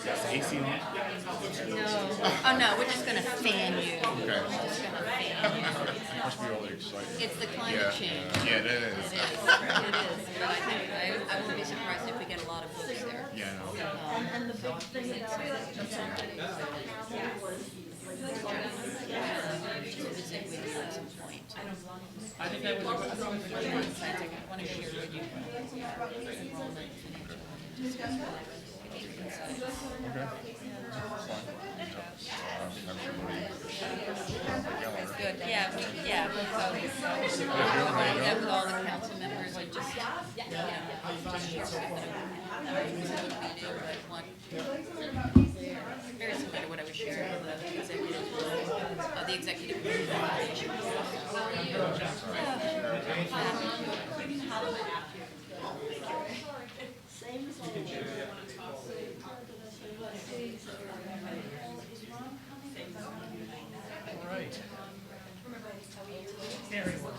Yes, AC on? No. Oh no, we're just gonna fan you. Okay. We're just gonna fan you. Must be all excited. It's the climate change. Yeah, it is. It is. But I think I wouldn't be surprised if we get a lot of folks there. Yeah, I know. And the big thing about it was Just visit with you at some point. I think that would be good. I want to share with you enrollment, financial, Okay. That's good, yeah, so, that with all the council members, and just, very similar to what I was sharing with the executive, same as always. All right. Very well.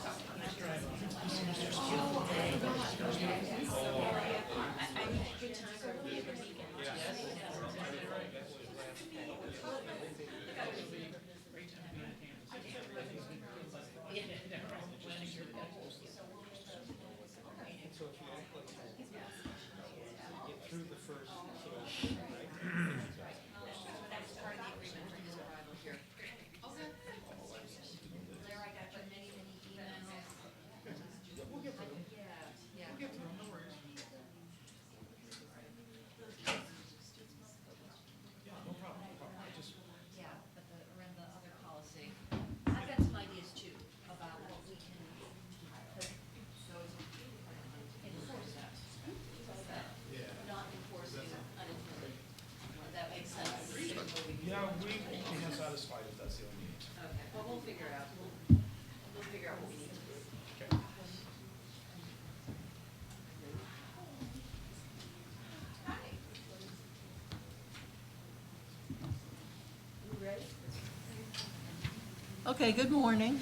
Through the first, Yeah, but around the other policy, I've got some ideas too about what we can enforce that. Not enforcing unintended. That makes sense. yeah, we can be satisfied if that's the only need. Okay, well, we'll figure out, we'll figure out what we need to do. Okay. Okay, good morning.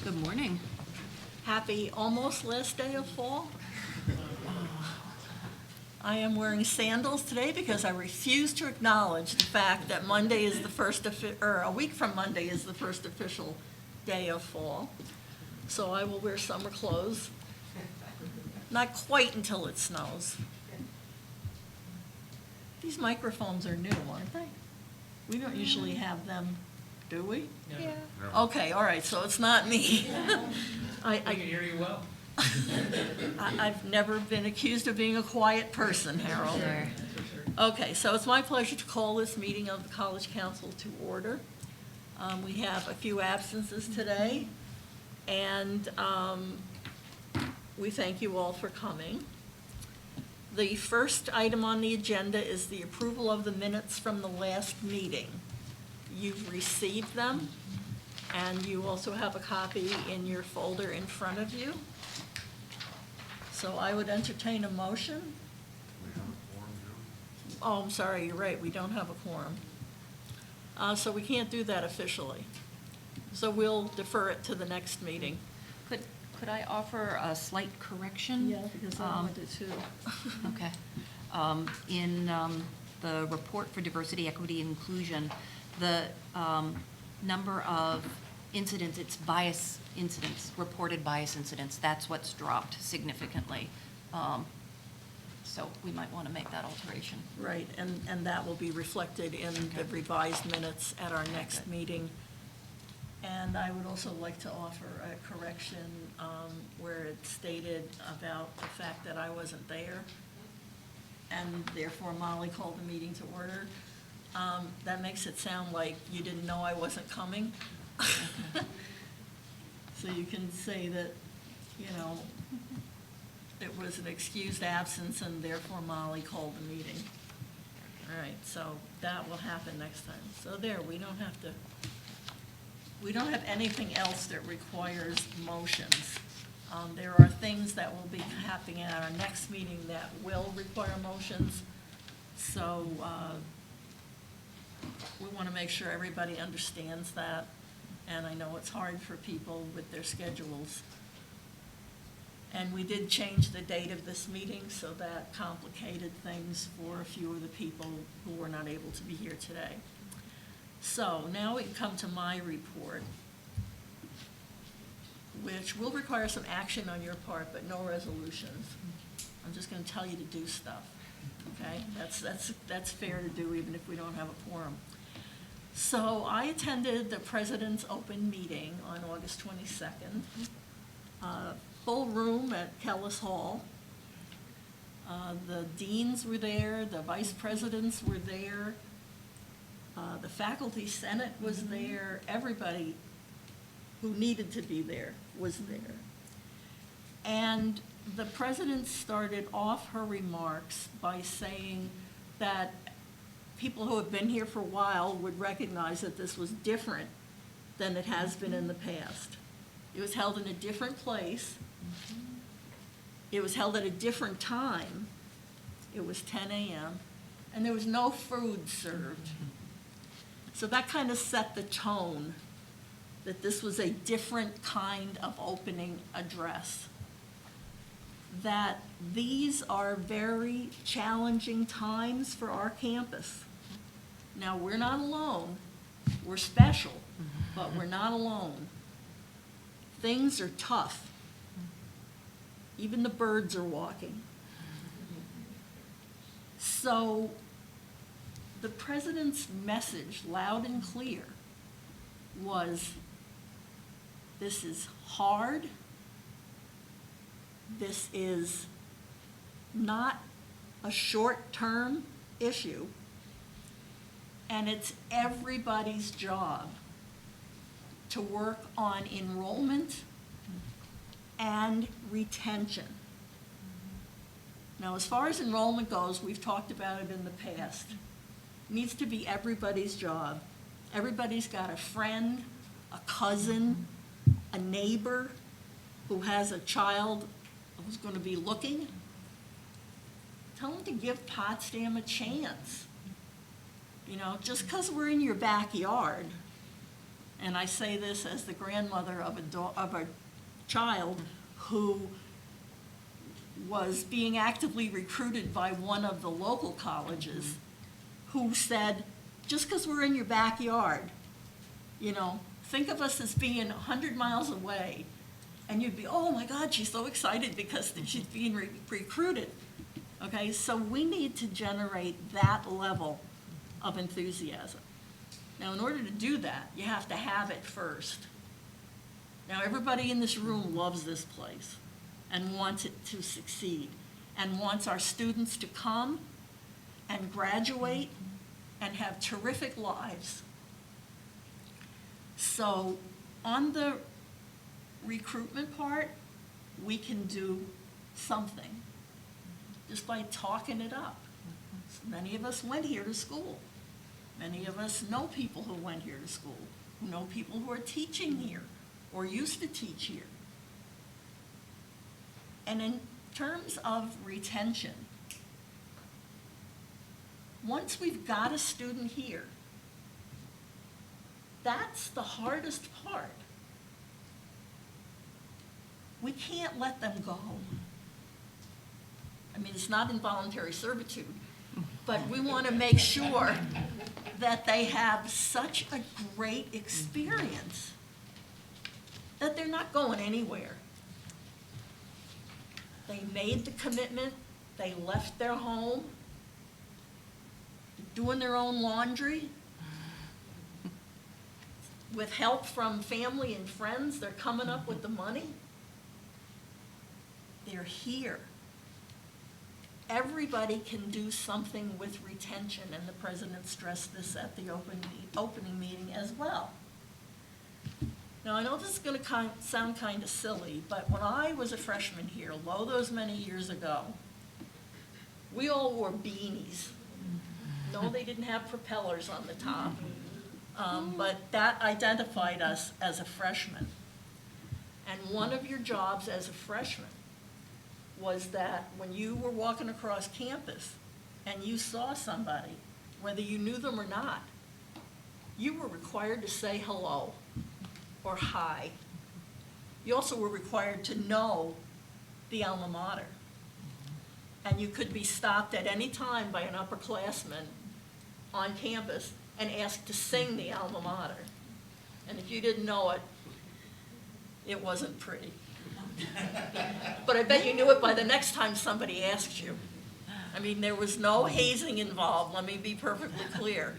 Good morning. Happy almost last day of fall. I am wearing sandals today because I refuse to acknowledge the fact that Monday is the first, or a week from Monday is the first official day of fall. So I will wear summer clothes. Not quite until it snows. These microphones are new, aren't they? We don't usually have them, do we? Yeah. Okay, all right, so it's not me. I can hear you well. I've never been accused of being a quiet person, Harold. Okay, so it's my pleasure to call this meeting of the College Council to order. We have a few absences today, and we thank you all for coming. The first item on the agenda is the approval of the minutes from the last meeting. You've received them, and you also have a copy in your folder in front of you. So I would entertain a motion. Oh, I'm sorry, you're right, we don't have a quorum. So we can't do that officially. So we'll defer it to the next meeting. Could I offer a slight correction? Because I wanted to. Okay. In the report for diversity, equity, and inclusion, the number of incidents, it's bias incidents, reported bias incidents, that's what's dropped significantly. So we might want to make that alteration. Right, and that will be reflected in the revised minutes at our next meeting. And I would also like to offer a correction where it stated about the fact that I wasn't there, and therefore Molly called the meeting to order. That makes it sound like you didn't know I wasn't coming. So you can say that, you know, it was an excused absence and therefore Molly called the meeting. All right, so that will happen next time. So there, we don't have anything else that requires motions. There are things that will be happening at our next meeting that will require motions. So we want to make sure everybody understands that. And I know it's hard for people with their schedules. And we did change the date of this meeting, so that complicated things for a few of the people who were not able to be here today. So now we come to my report, which will require some action on your part, but no resolutions. I'm just gonna tell you to do stuff, okay? That's fair to do even if we don't have a quorum. So I attended the President's Open Meeting on August 22nd. Full room at Kellis Hall. The deans were there, the vice presidents were there, the faculty senate was there, everybody who needed to be there was there. And the president started off her remarks by saying that people who have been here for a while would recognize that this was different than it has been in the past. It was held in a different place. It was held at a different time. It was 10 a.m., and there was no food served. So that kind of set the tone that this was a different kind of opening address. That these are very challenging times for our campus. Now, we're not alone. We're special, but we're not alone. Things are tough. Even the birds are walking. So the president's message, loud and clear, was this is hard. This is not a short-term issue, and it's everybody's job to work on enrollment and retention. Now, as far as enrollment goes, we've talked about it in the past. It needs to be everybody's job. Everybody's got a friend, a cousin, a neighbor who has a child who's going to be looking. Tell them to give Potsdam a chance. You know, just because we're in your backyard, and I say this as the grandmother of a child who was being actively recruited by one of the local colleges, who said, just because we're in your backyard, you know, think of us as being 100 miles away, and you'd be, oh my God, she's so excited because she's being recruited. Okay, so we need to generate that level of enthusiasm. Now, in order to do that, you have to have it first. Now, everybody in this room loves this place and wants it to succeed and wants our students to come and graduate and have terrific lives. So on the recruitment part, we can do something just by talking it up. So many of us went here to school. Many of us know people who went here to school, who know people who are teaching here or used to teach here. And in terms of retention, once we've got a student here, that's the hardest part. We can't let them go. I mean, it's not involuntary servitude, but we want to make sure that they have such a great experience that they're not going anywhere. They made the commitment, they left their home, doing their own laundry. With help from family and friends, they're coming up with the money. They're here. Everybody can do something with retention, and the president stressed this at the opening meeting as well. Now, I know this is going to sound kind of silly, but when I was a freshman here, lo those many years ago, we all wore beanies. No, they didn't have propellers on the top, but that identified us as a freshman. And one of your jobs as a freshman was that when you were walking across campus and you saw somebody, whether you knew them or not, you were required to say hello or hi. You also were required to know the alma mater. And you could be stopped at any time by an upperclassman on campus and asked to sing the alma mater. And if you didn't know it, it wasn't pretty. But I bet you knew it by the next time somebody asked you. I mean, there was no hazing involved, let me be perfectly clear.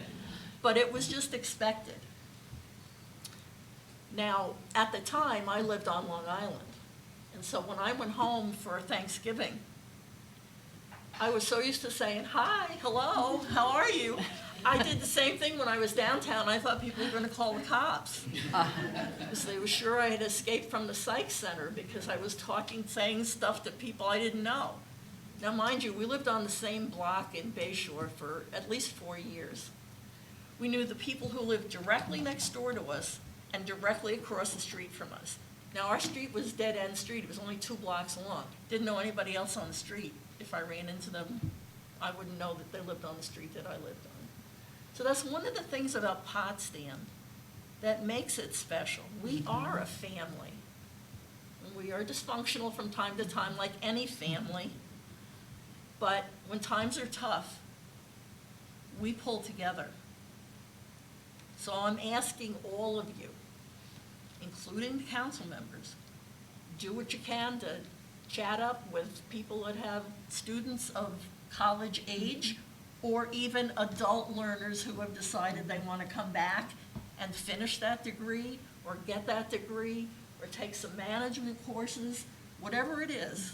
But it was just expected. Now, at the time, I lived on Long Island. And so when I went home for Thanksgiving, I was so used to saying, hi, hello, how are you? I did the same thing when I was downtown. I thought people were going to call the cops. Because they were sure I had escaped from the psych center because I was saying stuff to people I didn't know. Now, mind you, we lived on the same block in Bayshore for at least 4 years. We knew the people who lived directly next door to us and directly across the street from us. Now, our street was dead-end street. It was only 2 blocks long. Didn't know anybody else on the street. If I ran into them, I wouldn't know that they lived on the street that I lived on. So that's one of the things about Potsdam that makes it special. We are a family. And we are dysfunctional from time to time, like any family. But when times are tough, we pull together. So I'm asking all of you, including the council members, do what you can to chat up with people that have students of college age or even adult learners who have decided they want to come back and finish that degree or get that degree or take some management courses, whatever it is.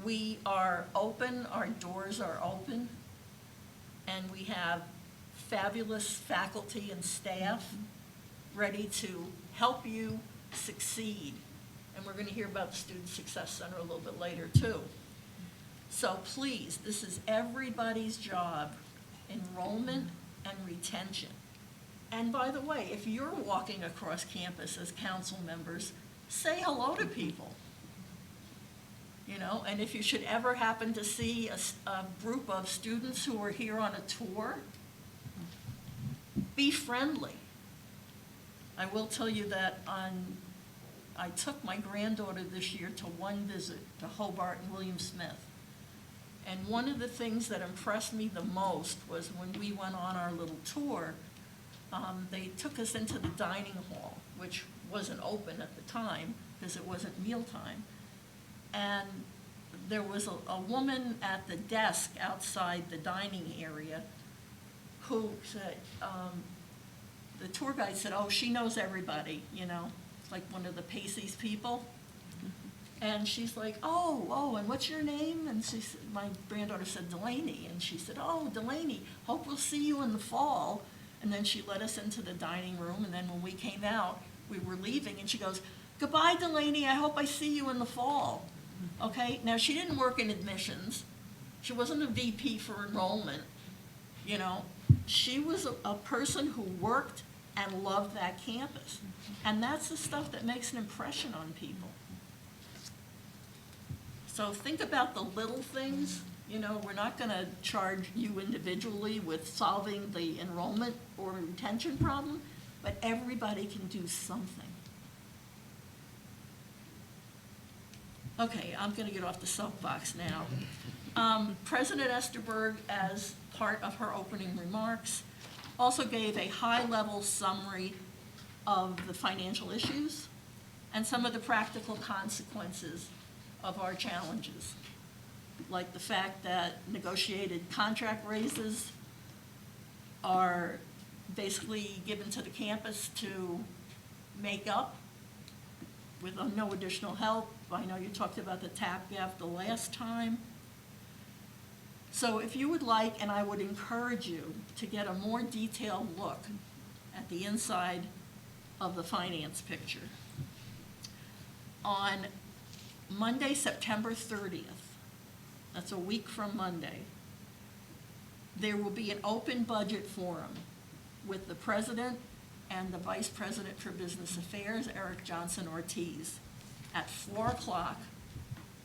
We are open, our doors are open, and we have fabulous faculty and staff ready to help you succeed. And we're going to hear about the Student Success Center a little bit later, too. So please, this is everybody's job, enrollment and retention. And by the way, if you're walking across campus as council members, say hello to people. You know, and if you should ever happen to see a group of students who are here on a tour, be friendly. I will tell you that I took my granddaughter this year to one visit to Hobart and William Smith. And one of the things that impressed me the most was when we went on our little tour, they took us into the dining hall, which wasn't open at the time because it wasn't mealtime. And there was a woman at the desk outside the dining area who said, the tour guide said, oh, she knows everybody, you know, like one of the Pacey's people. And she's like, oh, and what's your name? And she said, my granddaughter said Delaney. And she said, oh, Delaney, hope we'll see you in the fall. And then she led us into the dining room. And then when we came out, we were leaving. And she goes, goodbye, Delaney. I hope I see you in the fall. Okay, now she didn't work in admissions. She wasn't a VP for enrollment. You know, she was a person who worked and loved that campus. And that's the stuff that makes an impression on people. So think about the little things. You know, we're not going to charge you individually with solving the enrollment or retention problem, but everybody can do something. Okay, I'm going to get off the soapbox now. President Esterberg, as part of her opening remarks, also gave a high-level summary of the financial issues and some of the practical consequences of our challenges, like the fact that negotiated contract raises are basically given to the campus to make up with no additional help. I know you talked about the TAP gap the last time. So if you would like, and I would encourage you to get a more detailed look at the inside of the finance picture. On Monday, September 30th, that's a week from Monday, there will be an open budget forum with the president and the vice president for business affairs, Eric Johnson Ortiz, at 4 o'clock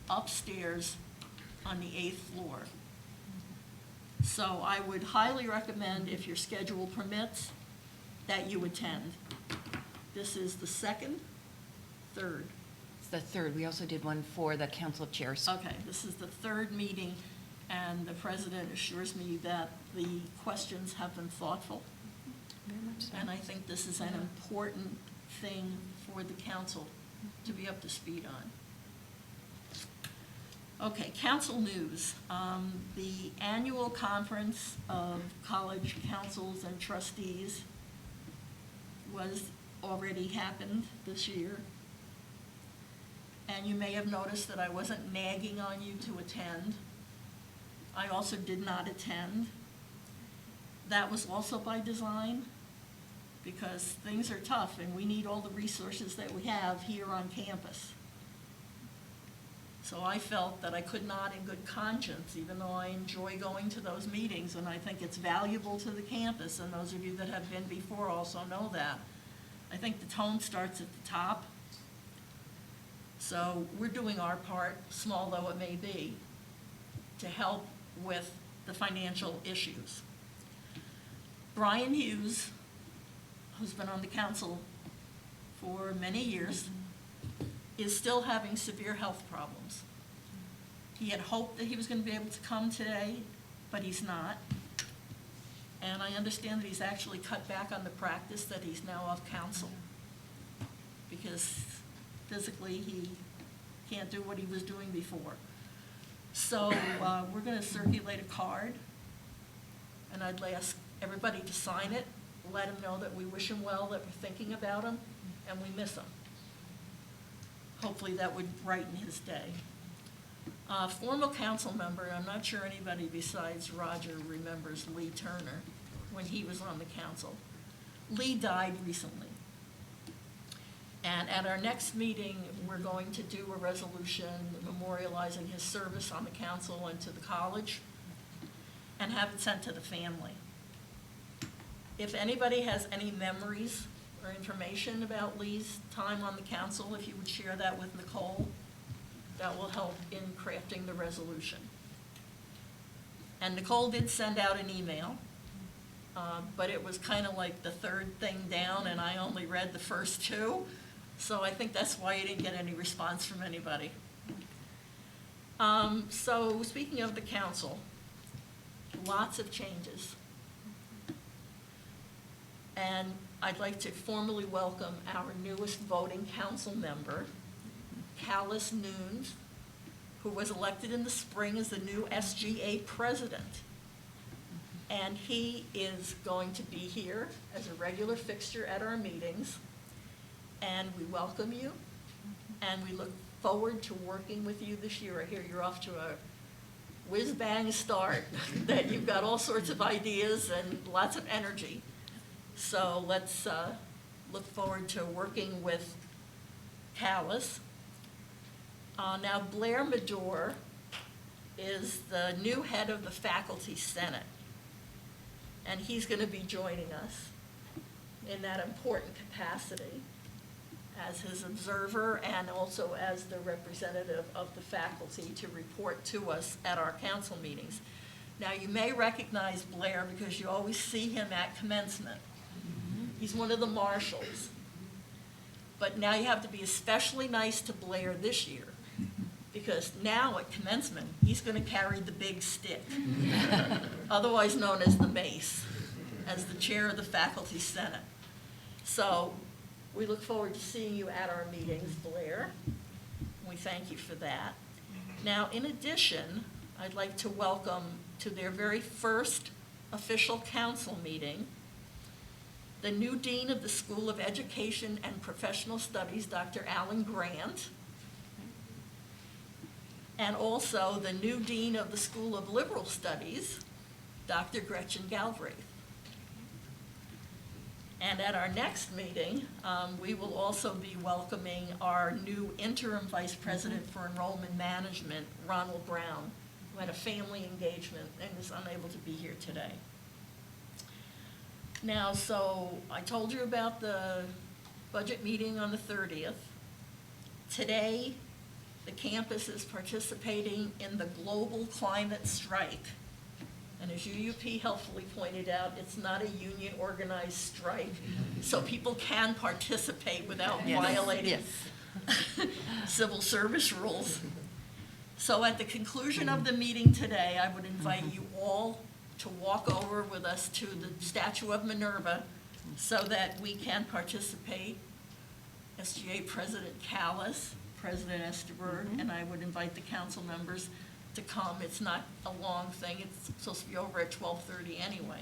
upstairs on the 8th floor. So I would highly recommend, if your schedule permits, that you attend. This is the second, third. the third. We also did one for the council of chairs. Okay, this is the third meeting, and the president assures me that the questions have been thoughtful. Very much so. And I think this is an important thing for the council to be up to speed on. Okay, council news. The annual conference of college councils and trustees already happened this year. And you may have noticed that I wasn't nagging on you to attend. I also did not attend. That was also by design, because things are tough and we need all the resources that we have here on campus. So I felt that I could not in good conscience, even though I enjoy going to those meetings and I think it's valuable to the campus, and those of you that have been before also know that. I think the tone starts at the top. So we're doing our part, small though it may be, to help with the financial issues. Brian Hughes, who's been on the council for many years, is still having severe health problems. He had hoped that he was going to be able to come today, but he's not. And I understand that he's actually cut back on the practice, that he's now off council, because physically he can't do what he was doing before. So we're going to circulate a card, and I'd ask everybody to sign it, let him know that we wish him well, that we're thinking about him, and we miss him. Hopefully that would brighten his day. Former council member, I'm not sure anybody besides Roger remembers Lee Turner when he was on the council. Lee died recently. And at our next meeting, we're going to do a resolution memorializing his service on the council and to the college, and have it sent to the family. If anybody has any memories or information about Lee's time on the council, if you would share that with Nicole, that will help in crafting the resolution. And Nicole did send out an email, but it was kind of like the third thing down, and I only read the first two, so I think that's why you didn't get any response from anybody. So speaking of the council, lots of changes. And I'd like to formally welcome our newest voting council member, Callis Nunes, who was elected in the spring as the new SGA president. And he is going to be here as a regular fixture at our meetings. And we welcome you, and we look forward to working with you this year. I hear you're off to a whiz-bang start, that you've got all sorts of ideas and lots of energy. So let's look forward to working with Callis. Now Blair Medor is the new head of the Faculty Senate, and he's going to be joining us in that important capacity as his observer and also as the representative of the faculty to report to us at our council meetings. Now you may recognize Blair because you always see him at commencement. He's one of the marshals. But now you have to be especially nice to Blair this year, because now at commencement, he's going to carry the big stick, otherwise known as the mace, as the chair of the Faculty Senate. So we look forward to seeing you at our meetings, Blair. We thank you for that. Now, in addition, I'd like to welcome to their very first official council meeting the new dean of the School of Education and Professional Studies, Dr. Alan Grant, and also the new dean of the School of Liberal Studies, Dr. Gretchen Galbraith. And at our next meeting, we will also be welcoming our new interim vice president for enrollment management, Ronald Brown, who had a family engagement and is unable to be here today. Now, so I told you about the budget meeting on the 30th. Today, the campus is participating in the global climate strike. And as UUP helpfully pointed out, it's not a union-organized strike, so people can participate without violating civil service rules. So at the conclusion of the meeting today, I would invite you all to walk over with us to the statue of Minerva so that we can participate. SGA President Callis, President Esterberg, and I would invite the council members to come. It's not a long thing. It's supposed to be over at 12:30 anyway.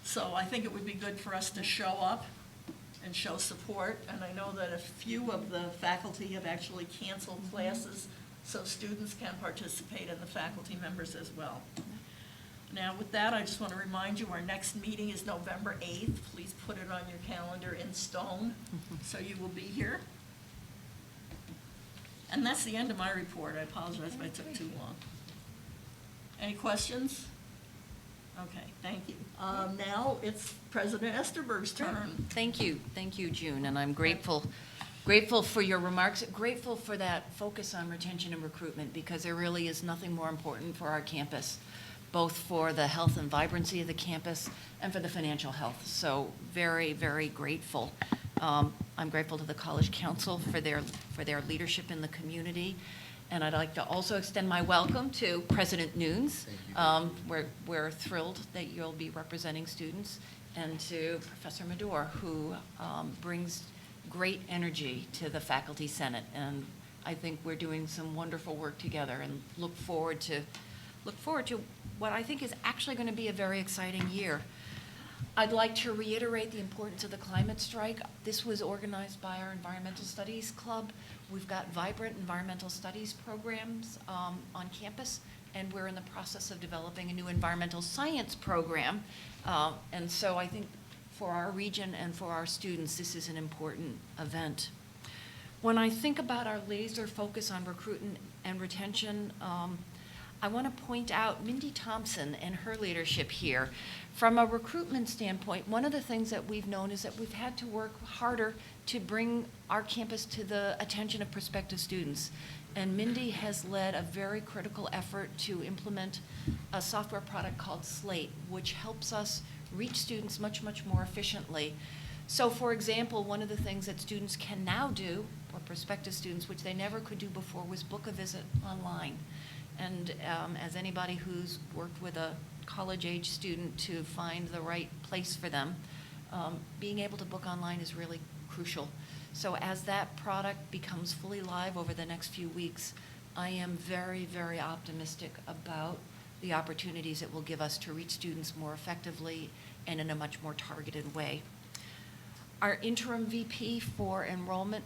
So I think it would be good for us to show up and show support. And I know that a few of the faculty have actually canceled classes, so students can participate and the faculty members as well. Now, with that, I just want to remind you, our next meeting is November 8th. Please put it on your calendar in stone, so you will be here. And that's the end of my report. I apologize if I took too long. Any questions? Okay, thank you. Now it's President Esterberg's turn. Thank you, June, and I'm grateful for your remarks, grateful for that focus on retention and recruitment, because there really is nothing more important for our campus, both for the health and vibrancy of the campus and for the financial health. So very, very grateful. I'm grateful to the College Council for their leadership in the community. And I'd like to also extend my welcome to President Nunes. We're thrilled that you'll be representing students, and to Professor Medor, who brings great energy to the Faculty Senate. And I think we're doing some wonderful work together, and look forward to what I think is actually going to be a very exciting year. I'd like to reiterate the importance of the climate strike. This was organized by our Environmental Studies Club. We've got vibrant environmental studies programs on campus, and we're in the process of developing a new environmental science program. And so I think for our region and for our students, this is an important event. When I think about our laser focus on recruitment and retention, I want to point out Mindy Thompson and her leadership here. From a recruitment standpoint, one of the things that we've known is that we've had to work harder to bring our campus to the attention of prospective students. And Mindy has led a very critical effort to implement a software product called Slate, which helps us reach students much, much more efficiently. So for example, one of the things that students can now do, or prospective students, which they never could do before, was book a visit online. And as anybody who's worked with a college-age student to find the right place for them, being able to book online is really crucial. So as that product becomes fully live over the next few weeks, I am very, very optimistic about the opportunities it will give us to reach students more effectively and in a much more targeted way. Our interim VP for enrollment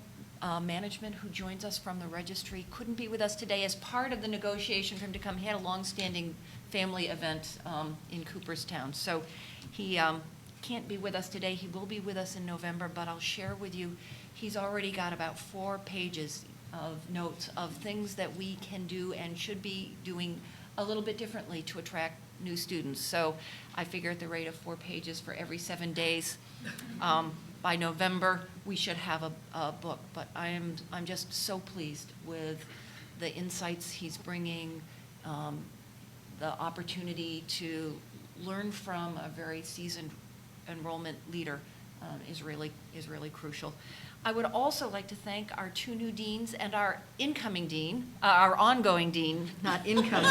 management, who joins us from the registry, couldn't be with us today as part of the negotiation for him to come. He had a long-standing family event in Cooperstown. So he can't be with us today. He will be with us in November, but I'll share with you, he's already got about 4 pages of notes of things that we can do and should be doing a little bit differently to attract new students. So I figure at the rate of 4 pages for every 7 days, by November, we should have a book. But I'm just so pleased with the insights he's bringing, the opportunity to learn from a very seasoned enrollment leader is really crucial. I would also like to thank our 2 new deans and our incoming dean, our ongoing dean, not incoming.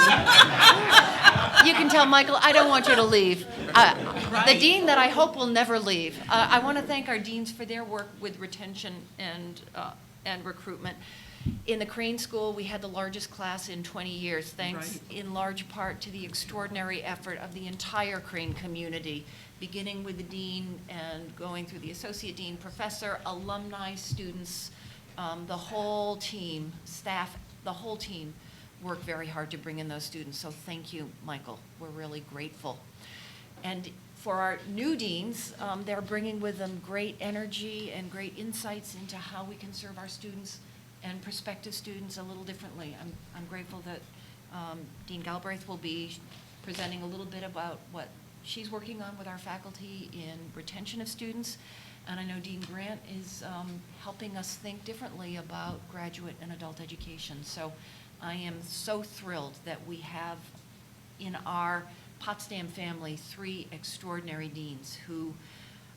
You can tell Michael, I don't want you to leave. The dean that I hope will never leave. I want to thank our deans for their work with retention and recruitment. In the Crane School, we had the largest class in 20 years, thanks in large part to the extraordinary effort of the entire Crane community, beginning with the dean and going through the associate dean, professor, alumni, students, the whole team, staff, the whole team worked very hard to bring in those students. So thank you, Michael. We're really grateful. And for our new deans, they're bringing with them great energy and great insights into how we can serve our students and prospective students a little differently. I'm grateful that Dean Galbraith will be presenting a little bit about what she's working on with our faculty in retention of students. And I know Dean Grant is helping us think differently about graduate and adult education. So I am so thrilled that we have in our Potsdam family 3 extraordinary deans who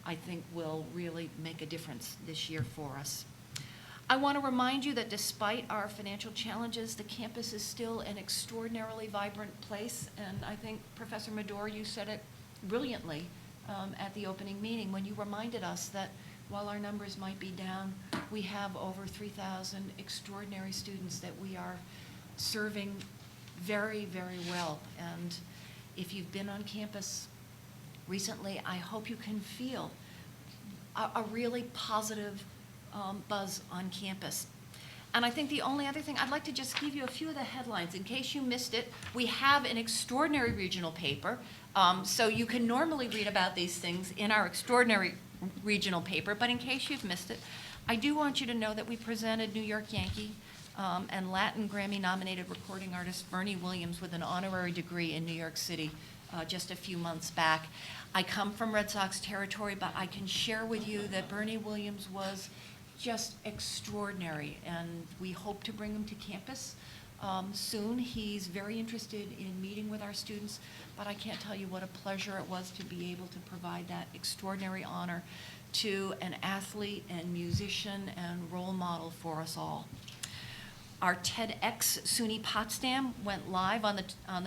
I think will really make a difference this year for us. I want to remind you that despite our financial challenges, the campus is still an extraordinarily vibrant place. And I think, Professor Medor, you said it brilliantly at the opening meeting when you reminded us that while our numbers might be down, we have over 3,000 extraordinary students that we are serving very, very well. And if you've been on campus recently, I hope you can feel a really positive buzz on campus. And I think the only other thing, I'd like to just give you a few of the headlines. In case you missed it, we have an extraordinary regional paper. So you can normally read about these things in our extraordinary regional paper, but in case you've missed it, I do want you to know that we presented New York Yankee and Latin Grammy-nominated recording artist Bernie Williams with an honorary degree in New York City just a few months back. I come from Red Sox territory, but I can share with you that Bernie Williams was just extraordinary, and we hope to bring him to campus soon. He's very interested in meeting with our students, but I can't tell you what a pleasure it was to be able to provide that extraordinary honor to an athlete and musician and role model for us all. Our TEDx SUNY Potsdam went live on the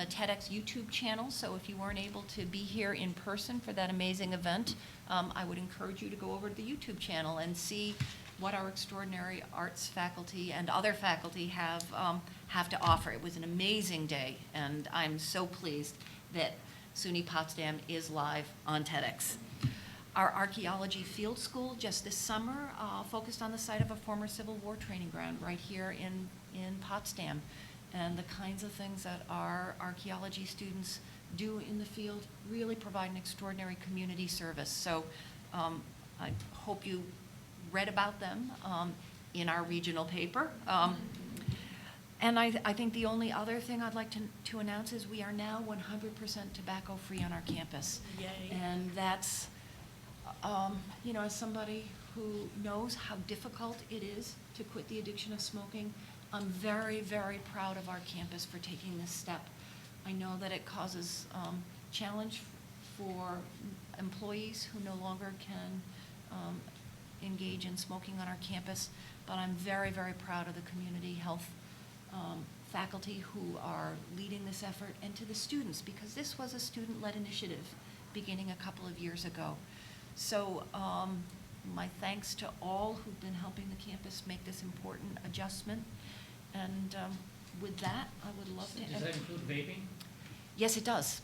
TEDx YouTube channel, so if you weren't able to be here in person for that amazing event, I would encourage you to go over to the YouTube channel and see what our extraordinary arts faculty and other faculty have to offer. It was an amazing day, and I'm so pleased that SUNY Potsdam is live on TEDx. Our archaeology field school just this summer focused on the site of a former Civil War training ground right here in Potsdam. And the kinds of things that our archaeology students do in the field really provide an extraordinary community service. So I hope you read about them in our regional paper. And I think the only other thing I'd like to announce is we are now 100% tobacco-free on our campus. Yay. And that's, as somebody who knows how difficult it is to quit the addiction of smoking, I'm very, very proud of our campus for taking this step. I know that it causes challenge for employees who no longer can engage in smoking on our campus, but I'm very, very proud of the community health faculty who are leading this effort, and to the students, because this was a student-led initiative beginning a couple of years ago. So my thanks to all who've been helping the campus make this important adjustment. And with that, I would love to. Does that include vaping? Yes, it does.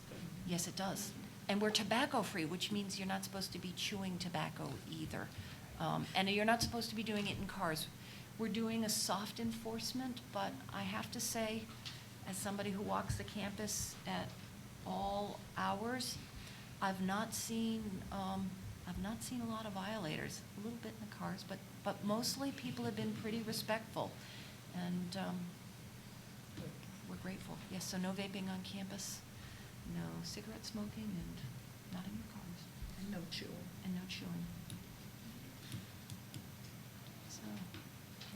Yes, it does. And we're tobacco-free, which means you're not supposed to be chewing tobacco either. And you're not supposed to be doing it in cars. We're doing a soft enforcement, but I have to say, as somebody who walks the campus at all hours, I've not seen a lot of violators. A little bit in the cars, but mostly people have been pretty respectful, and we're grateful. Yes, so no vaping on campus, no cigarette smoking, and not in your cars. And no chewing. And no chewing. So,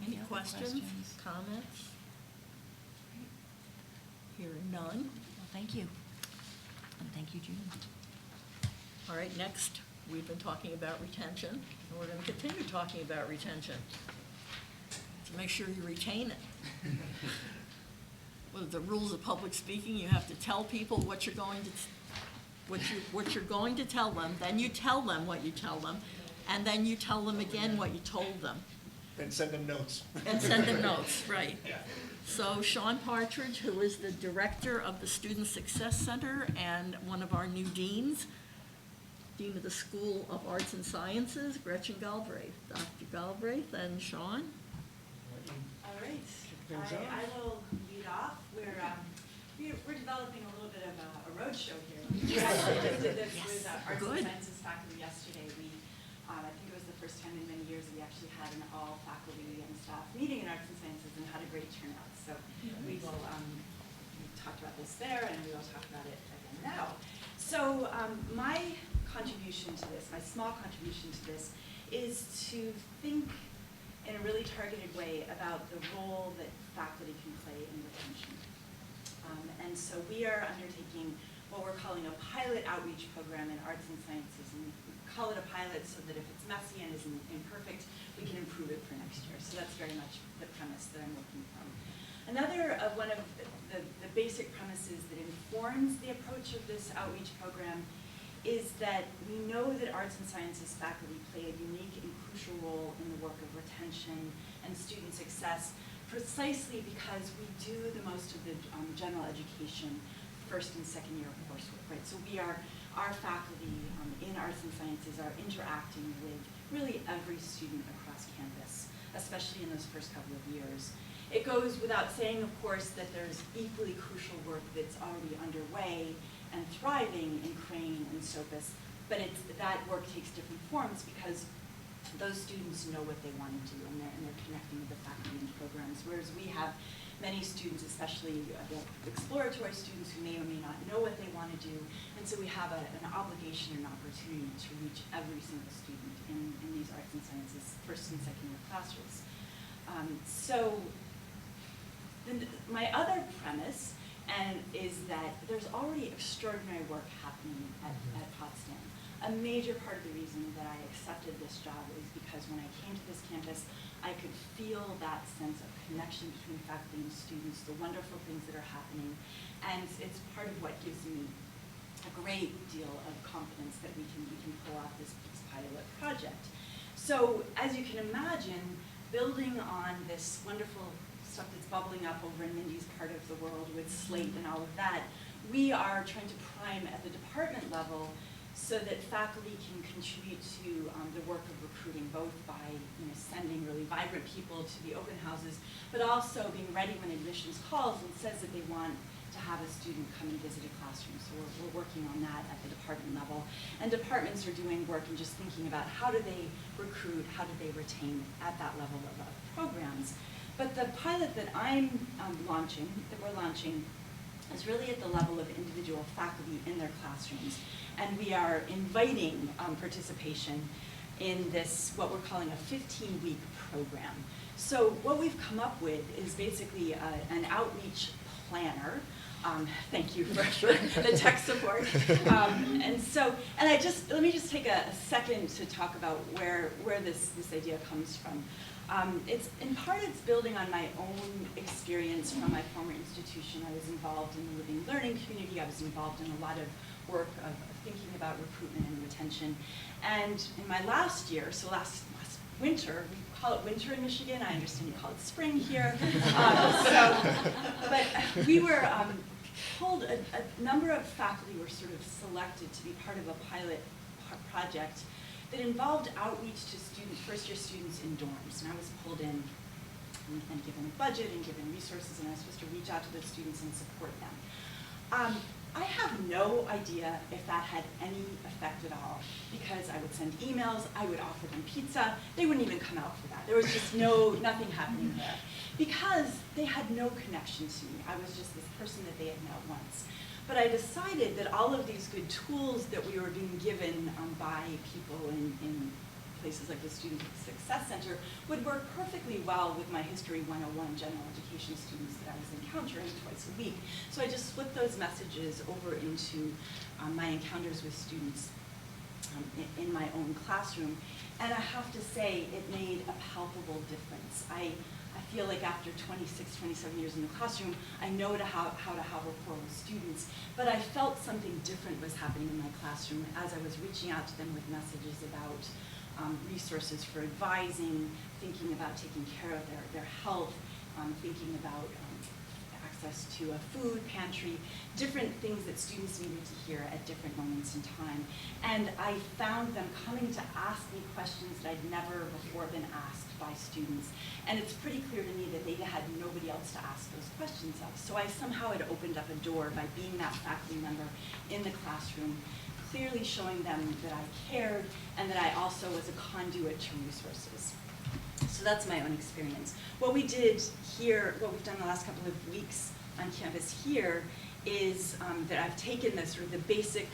Any other questions, comments? Hearing none. Well, thank you. And thank you, June. All right, next, we've been talking about retention, and we're going to continue talking about retention. To make sure you retain it. With the rules of public speaking, you have to tell people what you're going to tell them, then you tell them what you tell them, and then you tell them again what you told them. And send them notes. And send them notes, right. So Sean Partridge, who is the director of the Student Success Center and one of our new deans, Dean of the School of Arts and Sciences, Gretchen Galbraith. Dr. Galbraith and Sean. All right, I will lead off. We're developing a little bit of a roadshow here. We actually just did this with Arts Good. and Sciences faculty yesterday. I think it was the first time in many years we actually had an all faculty and staff meeting in Arts and Sciences and had a great turnout. So we will we talked about this there, and we will talk about it again now. So my contribution to this, my small contribution to this, is to think in a really targeted way about the role that faculty can play in retention. And so we are undertaking what we're calling a pilot outreach program in arts and sciences, and we've call it a pilot so that if it's messy and isn't imperfect, we can improve it for next year. So that's very much the premise that I'm working from. Another one of the basic premises that informs the approach of this outreach program is that we know that arts and sciences faculty play a unique and crucial role in the work of retention and student success, precisely because we do the most of the general education first and second year coursework, right? So our faculty in arts and sciences are interacting with really every student across campus, especially in those first couple of years. It goes without saying, of course, that there's equally crucial work that's already underway and thriving in Crane and SOPAS, but that work takes different forms because those students know what they want to do and they're connecting with the faculty and programs, whereas we have many students, especially the exploratory students who may or may not know what they want to do, and so we have an obligation and opportunity to reach every single student in these arts and sciences first and second year classrooms. My other premise is that there's already extraordinary work happening at Potsdam. A major part of the reason that I accepted this job is because when I came to this campus, I could feel that sense of connection between faculty and students, the wonderful things that are happening, and it's part of what gives me a great deal of confidence that we can pull off this pilot project. So as you can imagine, building on this wonderful stuff that's bubbling up over in Mindy's part of the world with Slate and all of that, we are trying to prime at the department level so that faculty can contribute to the work of recruiting, both by sending really vibrant people to the open houses, but also being ready when admissions calls and says that they want to have a student come and visit a classroom. So we're working on that at the department level. And departments are doing work and just thinking about how do they recruit, how do they retain at that level of programs. But the pilot that we're launching, is really at the level of individual faculty in their classrooms. And we are inviting participation in this, what we're calling a 15-week program. So what we've come up with is basically an outreach planner. Thank you for the tech support. Let me just take a second to talk about where this idea comes from. It's building on my own experience from my former institution. I was involved in the living learning community. I was involved in a lot of work of thinking about recruitment and retention. And in my last year, so last winter, we call it winter in Michigan. I understand you call it spring here. But we were told a number of faculty were sort of selected to be part of a pilot project that involved outreach to first-year students in dorms. And I was pulled in and given a budget and given resources, and I was supposed to reach out to those students and support them. I have no idea if that had any effect at all, because I would send emails, I would offer them pizza, they wouldn't even come out for that. There was just nothing happening there, because they had no connection to me. I was just this person that they had met once. But I decided that all of these good tools that we were being given by people in places like the Student Success Center would work perfectly well with my History 101 general education students that I was encountering twice a week. So I just flipped those messages over into my encounters with students in my own classroom. And I have to say, it made a palpable difference. I feel like after 26, 27 years in the classroom, I know how to have rapport with students, but I felt something different was happening in my classroom as I was reaching out to them with messages about resources for advising, thinking about taking care of their health, thinking about access to a food pantry, different things that students needed to hear at different moments in time. And I found them coming to ask me questions that I'd never before been asked by students. And it's pretty clear to me that they had nobody else to ask those questions of. So I somehow had opened up a door by being that faculty member in the classroom, clearly showing them that I cared and that I also was a conduit to resources. So that's my own experience. What we did here, what we've done the last couple of weeks on campus here is that I've taken the sort of the basic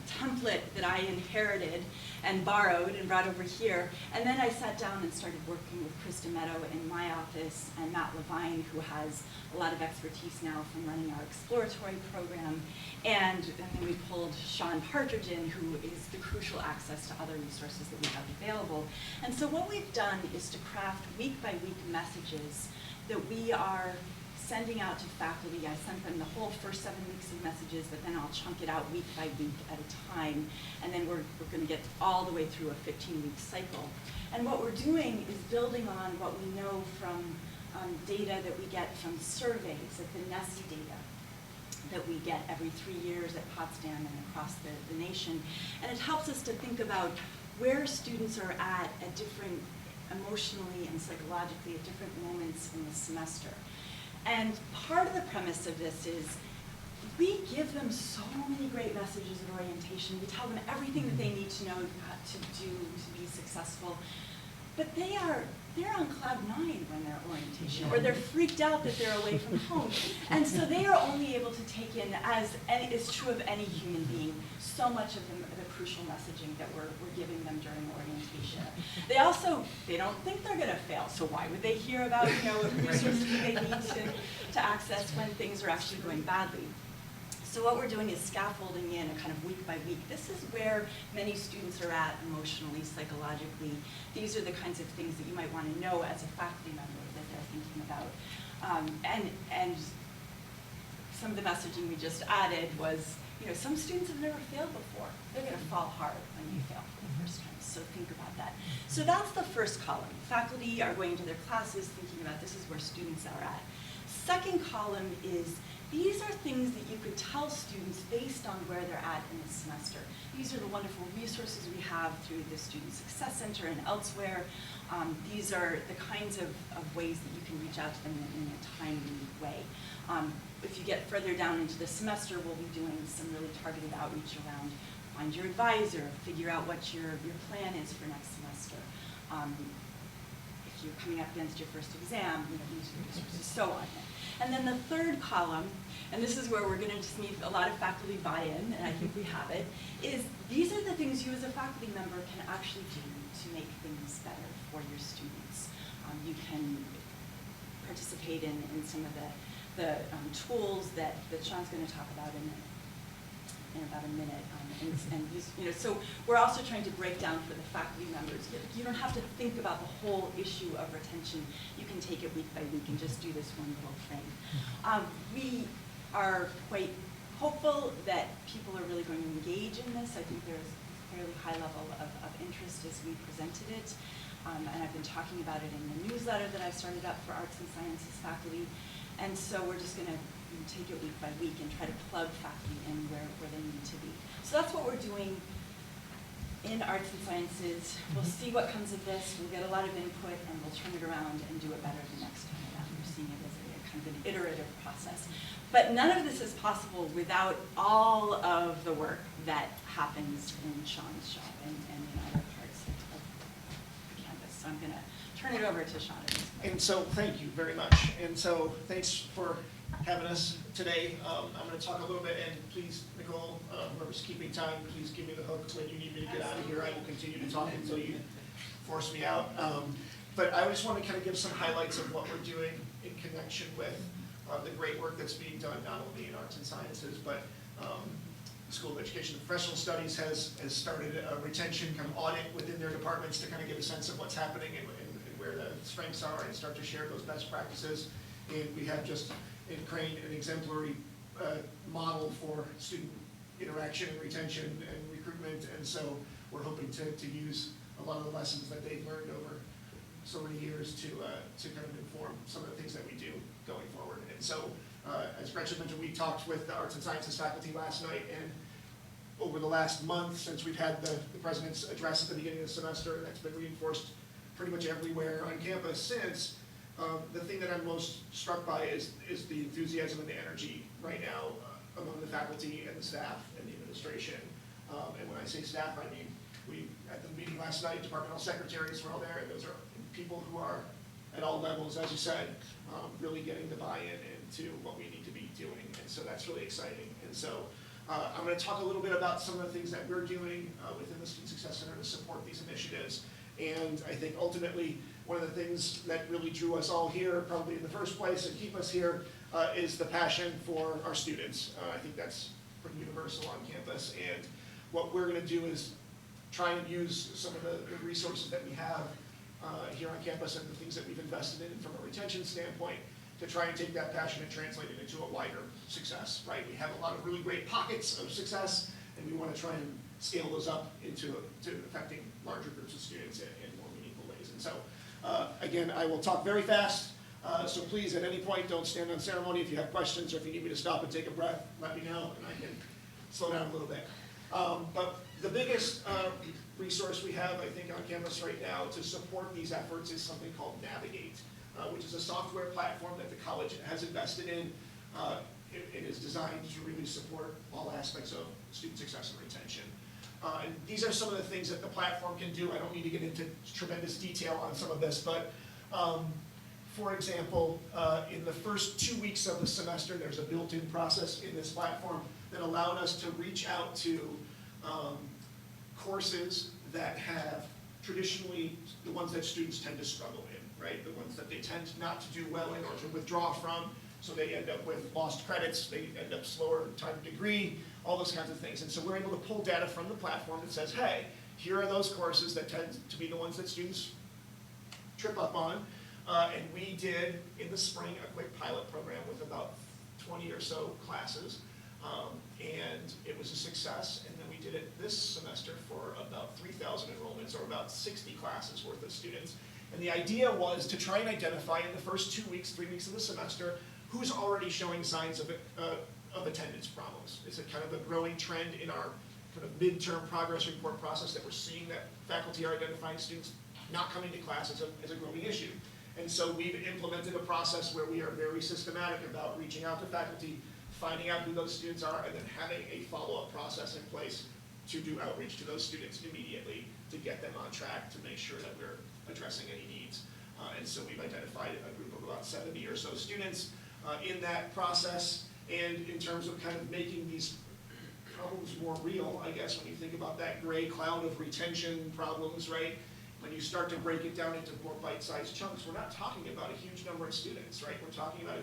template that I inherited and borrowed and brought over here. And then I sat down and started working with Krista Meadow in my office and Matt Levine, who has a lot of expertise now from running our exploratory program. And then we pulled Sean Partridge in, who is the crucial access to other resources that we have available. And so what we've done is to craft week-by-week messages that we are sending out to faculty. I sent them the whole first 7 weeks of messages, but then I'll chunk it out week by week at a time. And then we're going to get all the way through a 15-week cycle. And what we're doing is building on what we know from data that we get from surveys, like the NEST data that we get every 3 years at Potsdam and across the nation. And it helps us to think about where students are at different, emotionally and psychologically, at different moments in the semester. And part of the premise of this is we give them so many great messages at orientation. We tell them everything that they need to know to do to be successful. But they're on cloud 9 when they're at orientation, or they're freaked out that they're away from home. And so they are only able to take in, as is true of any human being, so much of the crucial messaging that we're giving them during orientation. They don't think they're gonna fail, so why would they hear about, what resources they need to access when things are actually going badly? So what we're doing is scaffolding in a kind of week by week. This is where many students are at emotionally, psychologically. These are the kinds of things that you might want to know as a faculty member that they're thinking about. And some of the messaging we just added was, some students have never failed before. They're going to fall hard when you fail for the first time, so think about that. So that's the first column. Faculty are going to their classes thinking about this is where students are at. Second column is these are things that you could tell students based on where they're at in the semester. These are the wonderful resources we have through the Student Success Center and elsewhere. These are the kinds of ways that you can reach out to them in a timely way. If you get further down into the semester, we'll be doing some really targeted outreach around find your advisor, figure out what your plan is for next semester. If you're coming up against your first exam, these resources, so on. And then the third column, and this is where we're going to just need a lot of faculty buy-in, and I think we have it, is these are the things you as a faculty member can actually do to make things better for your students. You can participate in some of the tools that Sean's going to talk about in about a minute. And these, so we're also trying to break down for the faculty members. You don't have to think about the whole issue of retention. You can take it week by week and just do this one little thing. We are quite hopeful that people are really going to engage in this. I think there's a fairly high level of interest as we presented it. And I've been talking about it in the newsletter that I started up for arts and sciences faculty. And so we're just going to take it week by week and try to plug faculty in where they need to be. So that's what we're doing in arts and sciences. We'll see what comes of this. We'll get a lot of input, and we'll turn it around and do it better the next time around. We're seeing it as a kind of an iterative process. But none of this is possible without all of the work that happens in Sean's shop and in other parts of the campus. So I'm going to turn it over to Sean at this point. And so, thank you very much. And so, thanks for having us today. I'm going to talk a little bit, and please, Nicole, whoever's keeping time, please give me the hook when you need me to get out of here. I will continue to talk until you force me out. But I just want to kind of give some highlights of what we're doing in connection with the great work that's being done, not only in arts and sciences, but the School of Education and Professional Studies has started a retention kind of audit within their departments to kind of get a sense of what's happening and where the strengths are and start to share those best practices. And we have just created an exemplary model for student interaction and retention and recruitment. And so we're hoping to use a lot of the lessons that they've learned over so many years to kind of inform some of the things that we do going forward. And so, as Gretchen mentioned, we talked with the arts and sciences faculty last night, and over the last month, since we've had the president's address at the beginning of the semester, and that's been reinforced pretty much everywhere on campus since, the thing that I'm most struck by is the enthusiasm and the energy right now among the faculty and the staff and the administration. And when I say staff, I mean, we, at the meeting last night, departmental secretaries were all there, and those are people who are at all levels, as you said, really getting the buy-in into what we need to be doing. And so that's really exciting. And so I'm going to talk a little bit about some of the things that we're doing within the Student Success Center to support these initiatives. And I think ultimately, one of the things that really drew us all here, probably in the first place, and keep us here, is the passion for our students. I think that's pretty universal on campus. And what we're going to do is try and use some of the resources that we have here on campus and the things that we've invested in from a retention standpoint to try and take that passion and translate it into a wider success, right? We have a lot of really great pockets of success, and we want to try and scale those up to affecting larger groups of students in more meaningful ways. And so, again, I will talk very fast, so please, at any point, don't stand on ceremony. If you have questions or if you need me to stop and take a breath, let me know, and I can slow down a little bit. But the biggest resource we have, I think, on campus right now to support these efforts is something called Navigate, which is a software platform that the college has invested in. It is designed to really support all aspects of student success and retention. And these are some of the things that the platform can do. I don't need to get into tremendous detail on some of this, but for example, in the first 2 weeks of the semester, there's a built-in process in this platform that allowed us to reach out to courses that have traditionally the ones that students tend to struggle in, right? The ones that they tend not to do well in or to withdraw from, so they end up with lost credits, they end up slower time to degree, all those kinds of things. And so we're able to pull data from the platform that says, hey, here are those courses that tend to be the ones that students trip up on. And we did, in the spring, a quick pilot program with about 20 or so classes. And it was a success, and then we did it this semester for about 3,000 enrollments, or about 60 classes worth of students. And the idea was to try and identify in the first 2 weeks, 3 weeks of the semester, who's already showing signs of attendance problems. It's a kind of a growing trend in our kind of midterm progress report process that we're seeing that faculty are identifying students not coming to class as a growing issue. And so we've implemented a process where we are very systematic about reaching out to faculty, finding out who those students are, and then having a follow-up process in place to do outreach to those students immediately to get them on track to make sure that we're addressing any needs. And so we've identified a group of about 70 or so students in that process. And in terms of kind of making these problems more real, I guess, when you think about that gray cloud of retention problems, right? When you start to break it down into more bite-sized chunks, we're not talking about a huge number of students, right? We're talking about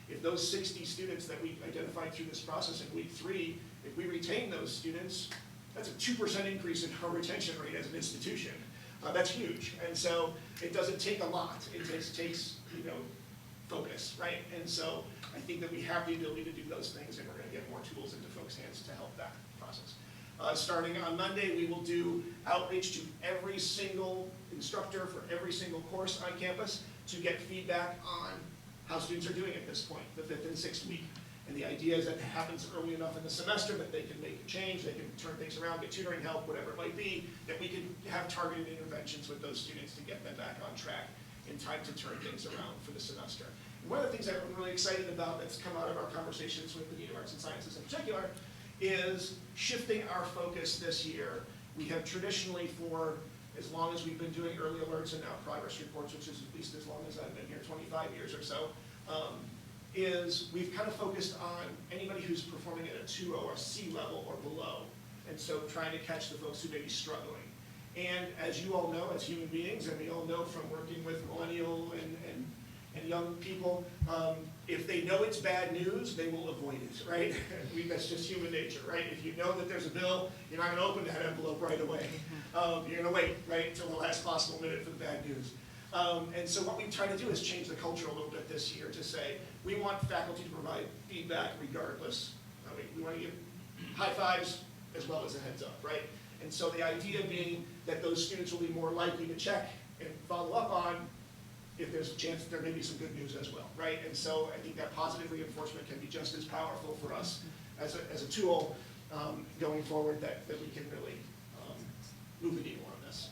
if those 60 students that we identified through this process in week 3, if we retain those students, that's a 2% increase in our retention rate as an institution. That's huge. And so it doesn't take a lot. It just takes, focus, right? And so I think that we have the ability to do those things, and we're going to get more tools into folks' hands to help that process. Starting on Monday, we will do outreach to every single instructor for every single course on campus to get feedback on how students are doing at this point, the 5th and 6th week. And the idea is that it happens early enough in the semester that they can make a change, they can turn things around, get tutoring help, whatever it might be, that we can have targeted interventions with those students to get them back on track in time to turn things around for the semester. And one of the things that I'm really excited about that's come out of our conversations with the Dean of Arts and Sciences in particular is shifting our focus this year. We have traditionally, for as long as we've been doing early alerts and now progress reports, which is at least as long as I've been here, 25 years or so, is we've kind of focused on anybody who's performing at a 2 or a C level or below. And so trying to catch the folks who may be struggling. And as you all know, as human beings, and we all know from working with millennial and young people, if they know it's bad news, they will avoid it, right? That's just human nature, right? If you know that there's a bill, you're not going to open that envelope right away. You're going to wait, right, until the last possible minute for the bad news. And so what we try to do is change the culture a little bit this year to say, we want faculty to provide feedback regardless. We want to give high fives as well as a heads up, right? And so the idea being that those students will be more likely to check and follow up on if there's a chance that there may be some good news as well, right? And so I think that positive reinforcement can be just as powerful for us as a tool going forward that we can really move the needle on this.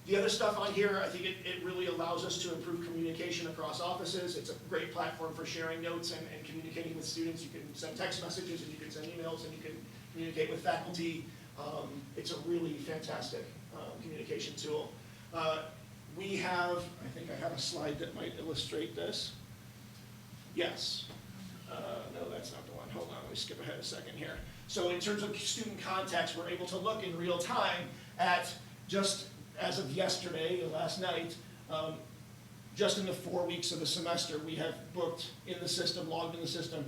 The other stuff on here, I think it really allows us to improve communication across offices. It's a great platform for sharing notes and communicating with students. You can send text messages and you can send emails and you can communicate with faculty. It's a really fantastic communication tool. We have, I think I have a slide that might illustrate this. Yes. No, that's not the one. Hold on. me skip ahead a second here. So in terms of student contacts, we're able to look in real time at, just as of yesterday, last night, just in the 4 weeks of the semester, we have booked in the system, logged in the system,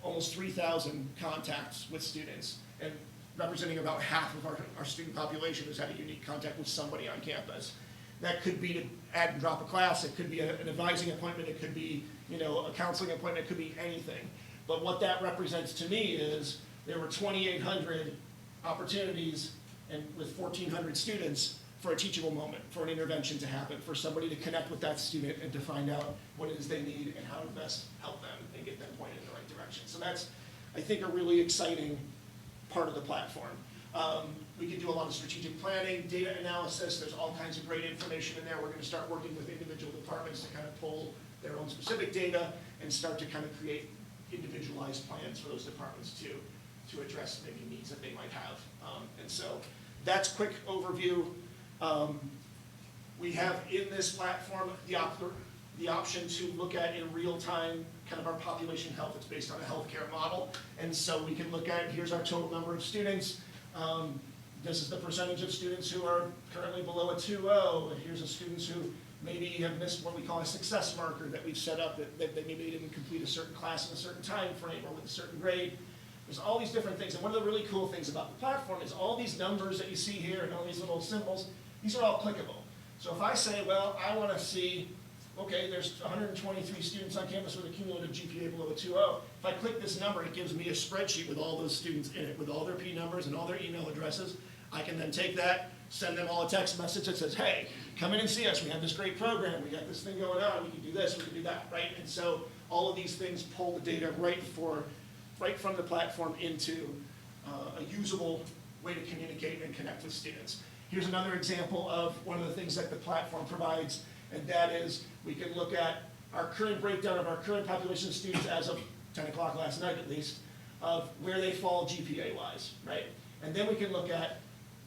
almost 3,000 contacts with students, and representing about half of our student population has had a unique contact with somebody on campus. That could be to add and drop a class, it could be an advising appointment, it could be, you know, a counseling appointment, it could be anything. But what that represents to me is there were 2,800 opportunities and with 1,400 students for a teachable moment, for an intervention to happen, for somebody to connect with that student and to find out what it is they need and how to best help them and get them pointed in the right direction. So that's, I think, a really exciting part of the platform. We can do a lot of strategic planning, data analysis, there's all kinds of great information in there. We're gonna start working with individual departments to kind of pull their own specific data and start to kind of create individualized plans for those departments to address maybe needs that they might have. And so that's quick overview. We have in this platform the option to look at in real time kind of our population health. It's based on a healthcare model. And so we can look at, here's our total number of students. This is the percentage of students who are currently below a 2.0. And here's the students who maybe have missed what we call a success marker that we've set up, that maybe they didn't complete a certain class in a certain time frame or with a certain grade. There's all these different things. And one of the really cool things about the platform is all these numbers that you see here and all these little symbols, these are all clickable. So if I say, well, I want to see, okay, there's 123 students on campus with a cumulative GPA below a 2.0. If I click this number, it gives me a spreadsheet with all those students in it, with all their P numbers and all their email addresses. I can then take that, send them all a text message that says, hey, come in and see us. We have this great program. We got this thing going on. We can do this, we can do that, right? And so all of these things pull the data right from the platform into a usable way to communicate and connect with students. Here's another example of one of the things that the platform provides, and that is we can look at our current breakdown of our current population of students as of 10 o'clock last night at least, of where they fall GPA-wise, right? And then we can look at,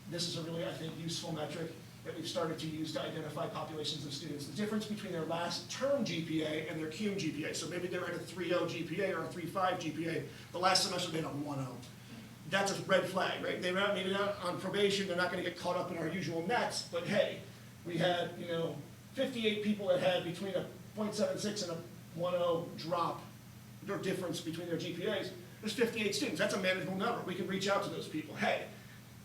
this is a really, I think, useful metric that we've started to use to identify populations of students, the difference between their last term GPA and their cum GPA. So maybe they're at a 3.0 GPA or a 3.5 GPA. The last semester they had a 1.0. That's a red flag, right? They're not maybe not on probation, they're not gonna get caught up in our usual nets, but hey, we had, 58 people that had between a 0.76 and a 1.0 drop, or difference between their GPAs. There's 58 students, that's a manageable number. We can reach out to those people. Hey,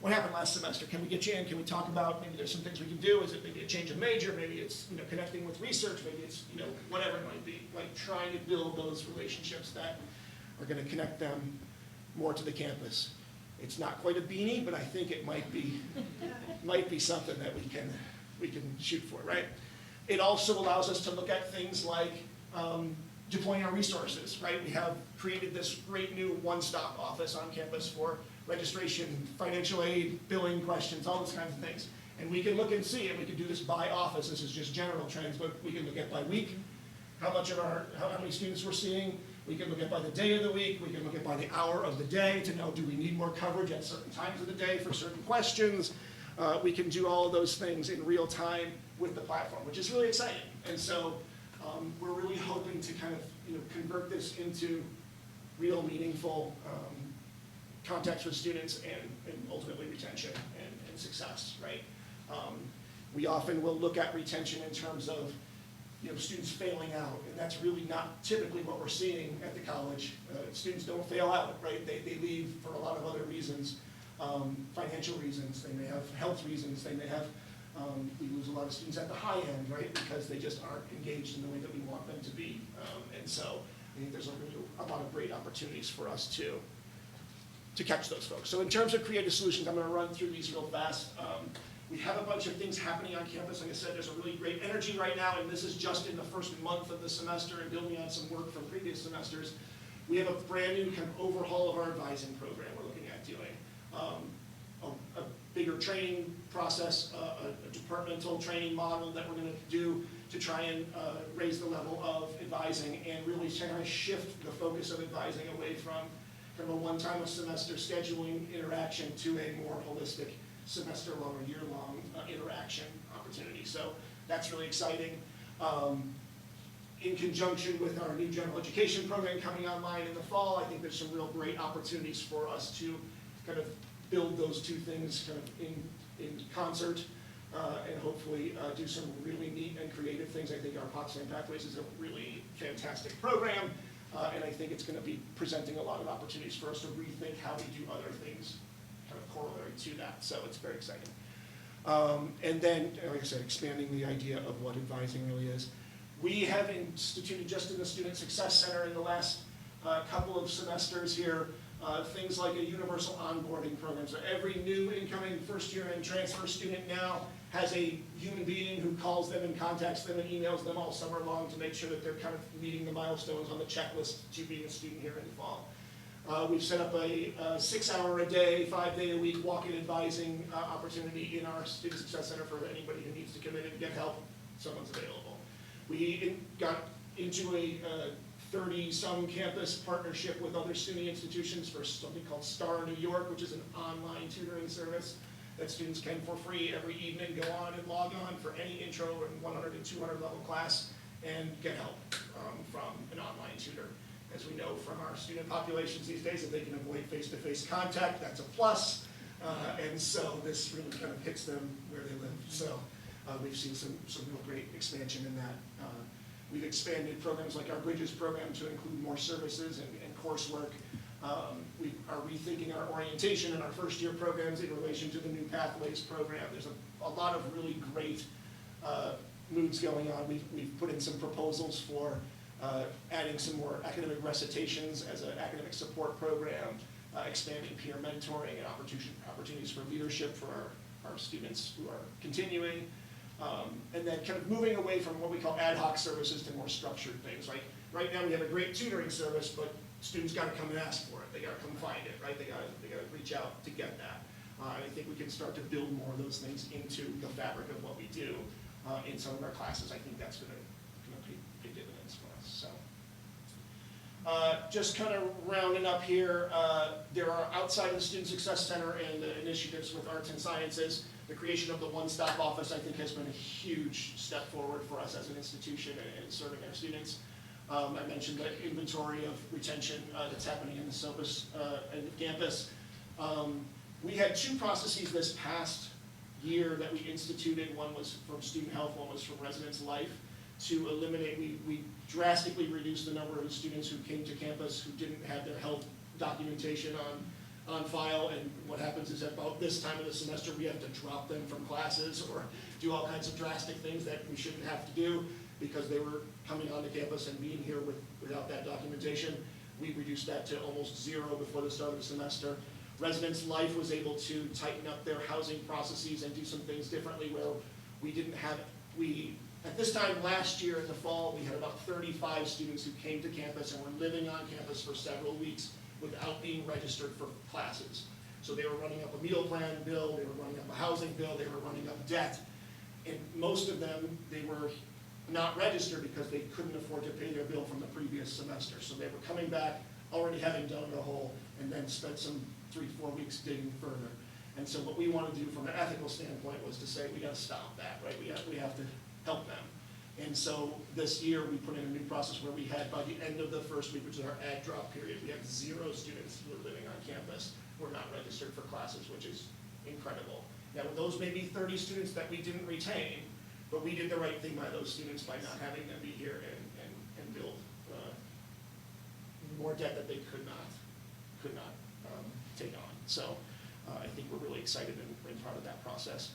what happened last semester? Can we get you in? Can we talk about, maybe there's some things we can do? Is it maybe a change of major? Maybe it's, connecting with research. Maybe it's, whatever it might be. Like trying to build those relationships that are gonna connect them more to the campus. It's not quite a beanie, but I think it might be something that we can shoot for, right? It also allows us to look at things like deploying our resources, right? We have created this great new one-stop office on campus for registration, financial aid, billing questions, all those kinds of things. And we can look and see, and we can do this by office. This is just general trends, but we can look at by week, how many students we're seeing. We can look at by the day of the week. We can look at by the hour of the day to know, do we need more coverage at certain times of the day for certain questions? We can do all of those things in real time with the platform, which is really exciting. And so we're really hoping to kind of convert this into real meaningful contacts with students and ultimately retention and success, right? We often will look at retention in terms of students failing out, and that's really not typically what we're seeing at the college. Students don't fail out, right? They leave for a lot of other reasons, financial reasons, they may have health reasons, they may have, we lose a lot of students at the high end, right? Because they just aren't engaged in the way that we want them to be. And so I think there's a lot of great opportunities for us to catch those folks. So in terms of creative solutions, I'm gonna run through these real fast. We have a bunch of things happening on campus. Like I said, there's a really great energy right now, and this is just in the first month of the semester and building on some work from previous semesters. We have a brand new kind of overhaul of our advising program we're looking at doing. A bigger training process, a departmental training model that we're gonna do to try and raise the level of advising and really try to shift the focus of advising away from a one-time a semester scheduling interaction to a more holistic semester-long or year-long interaction opportunity. So that's really exciting. in conjunction with our new general education program coming online in the fall, I think there's some real great opportunities for us to kind of build those two things kind of in concert, and hopefully do some really neat and creative things. I think our Potsdam Pathways is a really fantastic program, and I think it's going to be presenting a lot of opportunities for us to rethink how we do other things kind of corollary to that, so it's very exciting. And then, like I said, expanding the idea of what advising really is. We have instituted just in the Student Success Center in the last couple of semesters here, things like a universal onboarding program. So every new incoming first year and transfer student now has a human being who calls them and contacts them and emails them all summer long to make sure that they're kind of meeting the milestones on the checklist to being a student here in the fall. We've set up a 6-hour-a-day, 5-day-a-week walk-in advising opportunity in our Student Success Center for anybody who needs to come in and get help. Someone's available. We got into a 30-some campus partnership with other SUNY institutions for something called Star New York, which is an online tutoring service that students can, for free, every evening go on and log on for any intro and 100 and 200 level class and get help from an online tutor. As we know from our student populations these days, if they can avoid face-to-face contact, that's a plus. And so this really kind of hits them where they live. So we've seen some real great expansion in that. We've expanded programs like our Bridges program to include more services and coursework. We are rethinking our orientation and our first year programs in relation to the new Pathways program. There's a lot of really great moods going on. We've put in some proposals for adding some more academic recitations as an academic support program, expanding peer mentoring and opportunities for leadership for our students who are continuing, and then kind of moving away from what we call ad hoc services to more structured things. Like right now we have a great tutoring service, but students got to come and ask for it. They got to come find it, right? They got to reach out to get that. And I think we can start to build more of those things into the fabric of what we do in some of our classes. I think that's going to pay dividends for us. So, just kind of rounding up here, there are outside of the Student Success Center and the initiatives with arts and sciences. The creation of the one-stop office, I think, has been a huge step forward for us as an institution and serving our students. I mentioned the inventory of retention that's happening in the SOPAS and the campus. We had 2 processes this past year that we instituted. One was from student health, one was from residence life, to eliminate, we drastically reduced the number of students who came to campus who didn't have their health documentation on file, and what happens is about this time of the semester we have to drop them from classes or do all kinds of drastic things that we shouldn't have to do because they were coming onto campus and being here without that documentation. We reduced that to almost 0 before the start of the semester. Residence Life was able to tighten up their housing processes and do some things differently where we didn't have, at this time last year in the fall, we had about 35 students who came to campus and were living on campus for several weeks without being registered for classes. So they were running up a meal plan bill, they were running up a housing bill, they were running up debt. And most of them, they were not registered because they couldn't afford to pay their bill from the previous semester. So they were coming back, already having dug a hole, and then spent some 3-4 weeks digging further. And so what we want to do from an ethical standpoint was to say, we got to stop that, right? We have to help them. And so this year we put in a new process where we had, by the end of the first week, which is our add drop period, we had 0 students who were living on campus who were not registered for classes, which is incredible. Now those may be 30 students that we didn't retain, but we did the right thing by those students by not having them be here and build more debt that they could not take on. So I think we're really excited and proud of that process.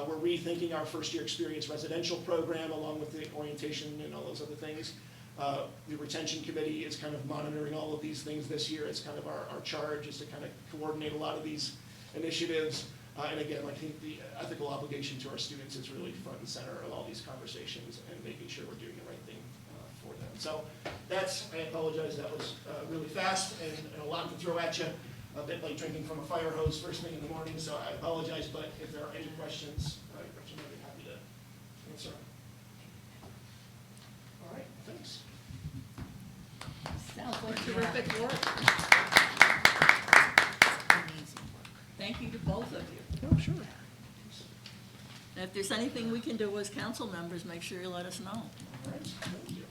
We're rethinking our first year experience residential program along with the orientation and all those other things. The retention committee is kind of monitoring all of these things this year. It's kind of our charge is to kind of coordinate a lot of these initiatives. And again, I think the ethical obligation to our students is really front and center of all these conversations and making sure we're doing the right thing for them. So I apologize, that was really fast and a lot to throw at you. A bit like drinking from a fire hose first thing in the morning, so I apologize, but if there are any questions, I'd be happy to answer. All right, thanks. Sounds like terrific work. Amazing work. Thank you to both of you. Oh, sure. And if there's anything we can do as council members, make sure you let us know. All right, thank you.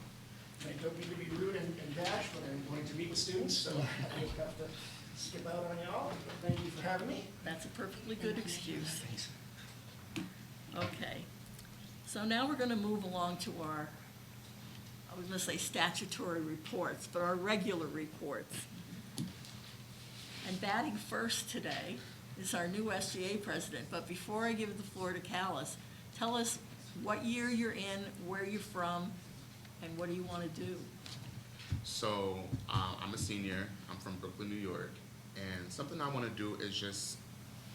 to meet with students, so I don't have to skip out on y'all. Thank you for having me. That's a perfectly good excuse. Okay, so now we're going to move along to our, I was going to say statutory reports, but our regular reports. And batting first today is our new SGA president. But before I give the floor to Callis, tell us what year you're in, where you're from, and what do you want to do? So I'm a senior. I'm from Brooklyn, New York. And something I want to do is just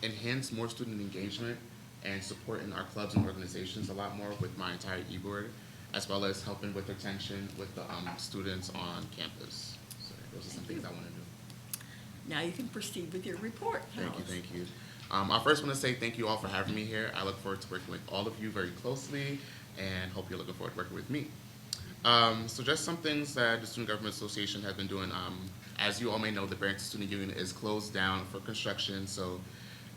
enhance more student engagement and support in our clubs and organizations a lot more with my entire e-board, as well as helping with retention with the students on campus. So those are some things I want to do. Now you can proceed with your report, Thank Callis. you, thank you. I first want to say thank you all for having me here. I look forward to working with all of you very closely, and hope you're looking forward to working with me. So just some things that the Student Government Association has been doing. As you all may know, the Barrington Student Union is closed down for construction, so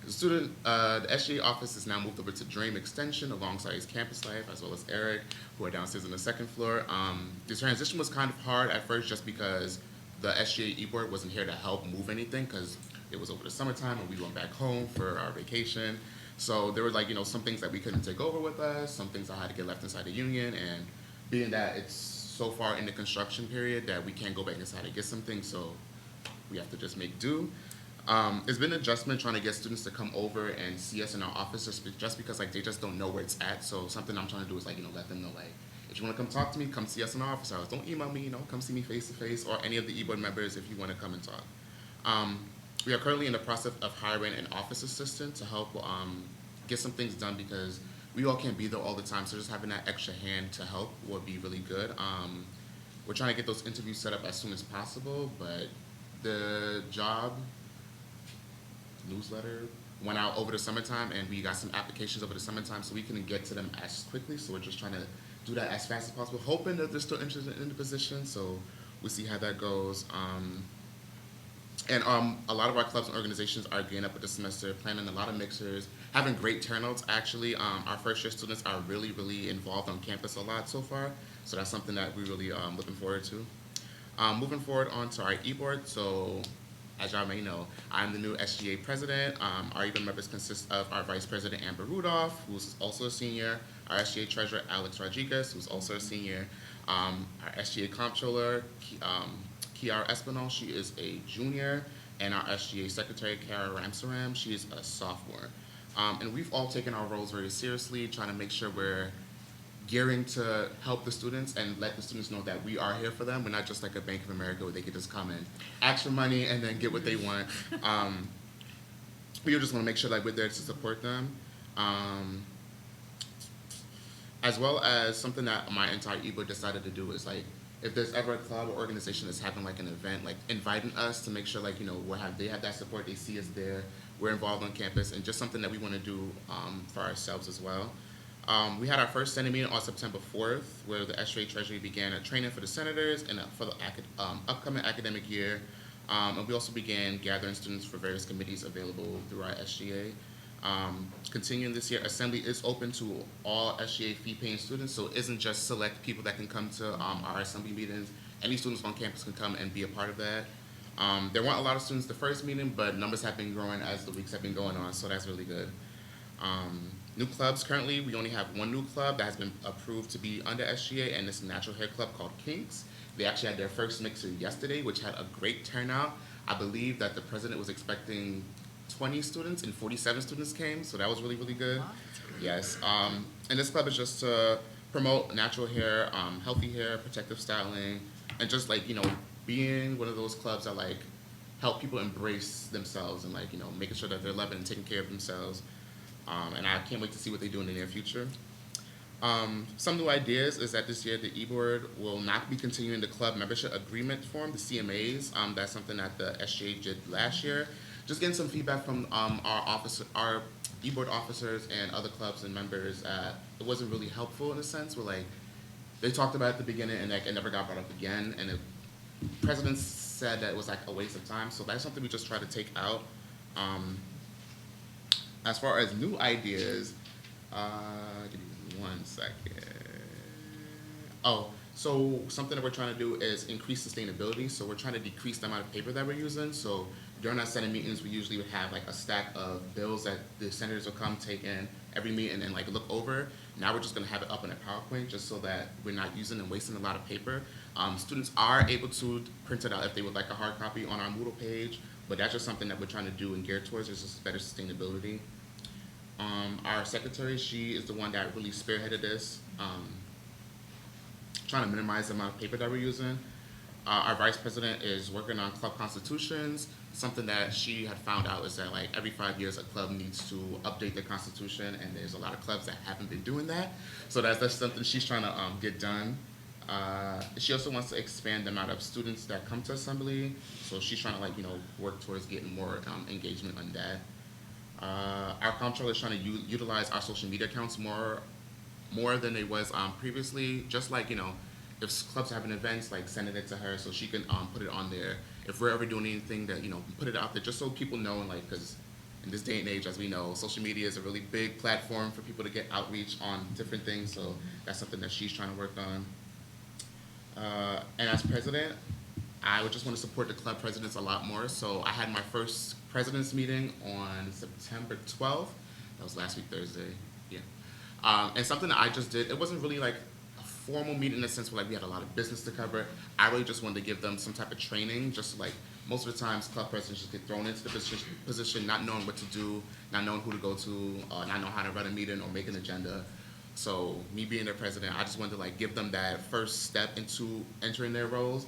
the SGA office is now moved over to Dream Extension alongside his campus life, as well as Eric, who are downstairs on the second floor. The transition was kind of hard at first just because the SGA e-board wasn't here to help move anything because it was over the summertime and we went back home for our vacation. So there were some things that we couldn't take over with us, some things I had to get left inside the union, and being that it's so far in the construction period that we can't go back inside and get some things, so we have to just make do. It's been an adjustment trying to get students to come over and see us in our office just because they just don't know where it's at. So something I'm trying to do is let them know if you want to come talk to me, come see us in our office hours. Don't email me, come see me face to face, or any of the e-board members if you want to come and talk. We are currently in the process of hiring an office assistant to help get some things done because we all can't be there all the time. So just having that extra hand to help would be really good. We're trying to get those interviews set up as soon as possible, but the job newsletter went out over the summertime and we got some applications over the summertime, so we couldn't get to them as quickly, so we're just trying to do that as fast as possible, hoping that they're still interested in the position, so we'll see how that goes. And a lot of our clubs and organizations are gearing up with the semester, planning a lot of mixers, having great turnouts actually. Our first year students are really, really involved on campus a lot so far, so that's something that we're really looking forward to. Moving forward on to our e-board, so as y'all may know, I'm the new SGA president. Our e-board members consist of our vice president, Amber Rudolph, who's also a senior, our SGA treasurer, Alex Rodriguez, who's also a senior, our SGA comptroller, Kiara Espinal, she is a junior, and our SGA secretary, Kara Ramsaram, she is a sophomore. And we've all taken our roles very seriously, trying to make sure we're gearing to help the students and let the students know that we are here for them. We're not just like a Bank of America where they could just come and ask for money and then get what they want. We just want to make sure we're there to support them. As well as something that my entire e-board decided to do is if there's ever a club or organization that's having an event, inviting us to make sure they have that support, they see us there, we're involved on campus, and just something that we want to do for ourselves as well. We had our first Senate meeting on September 4th, where the SGA Treasury began a training for the senators and for the upcoming academic year. And we also began gathering students for various committees available through our SGA. Continuing this year, Assembly is open to all SGA fee-paying students, so it isn't just select people that can come to our Assembly meetings. Any students on campus can come and be a part of that. There weren't a lot of students the first meeting, but numbers have been growing as the weeks have been going on, so that's really good. New clubs, currently, we only have one new club that has been approved to be under SGA, and it's a natural hair club called Kinks. They actually had their first mixer yesterday, which had a great turnout. I believe that the president was expecting 20 students and 47 students came, so that was really, really good. Wow. Yes, and this club is just to promote natural hair, healthy hair, protective styling, and just being one of those clubs that help people embrace themselves and making sure that they're loving and taking care of themselves. And I can't wait to see what they do in the near future. Some new ideas is that this year the e-board will not be continuing the club membership agreement form, the CMAs. That's something that the SGA did last year. Just getting some feedback from our e-board officers and other clubs and members. It wasn't really helpful in a sense where they talked about it at the beginning and it never got brought up again. And the president said that it was a waste of time. So that's something we just try to take out. As far as new ideas, give me 1 second. Oh, So something that we're trying to do is increase sustainability. So we're trying to decrease the amount of paper that we're using. So during our Senate meetings, we usually would have like a stack of bills that the senators will come take in every meeting and like look over. Now we're just gonna have it up in a PowerPoint just so that we're not using and wasting a lot of paper. Students are able to print it out if they would like a hard copy on our Moodle page, but that's just something that we're trying to do and gear towards is just better sustainability. Our secretary, she is the one that really spearheaded this, trying to minimize the amount of paper that we're using. Our vice president is working on club constitutions. Something that she had found out is that like every 5 years a club needs to update their constitution, and there's a lot of clubs that haven't been doing that. So that's something she's trying to get done. She also wants to expand the amount of students that come to assembly. So she's trying to like work towards getting more engagement on that. Our comptroller is trying to utilize our social media accounts more than they was previously. Just like if clubs are having events, like sending it to her so she can put it on there. If we're ever doing anything that put it out there just so people know, and like because in this day and age, as we know, social media is a really big platform for people to get outreach on different things. So that's something that she's trying to work on. And as president, I would just want to support the club presidents a lot more. So I had my first president's meeting on September 12th. That was last week, Thursday. Yeah. And something that I just did, it wasn't really like a formal meeting in the sense where like we had a lot of business to cover. I really just wanted to give them some type of training, just like most of the times club presidents just get thrown into the position not knowing what to do, not knowing who to go to, not knowing how to run a meeting or make an agenda. So me being their president, I just wanted to like give them that first step into entering their roles,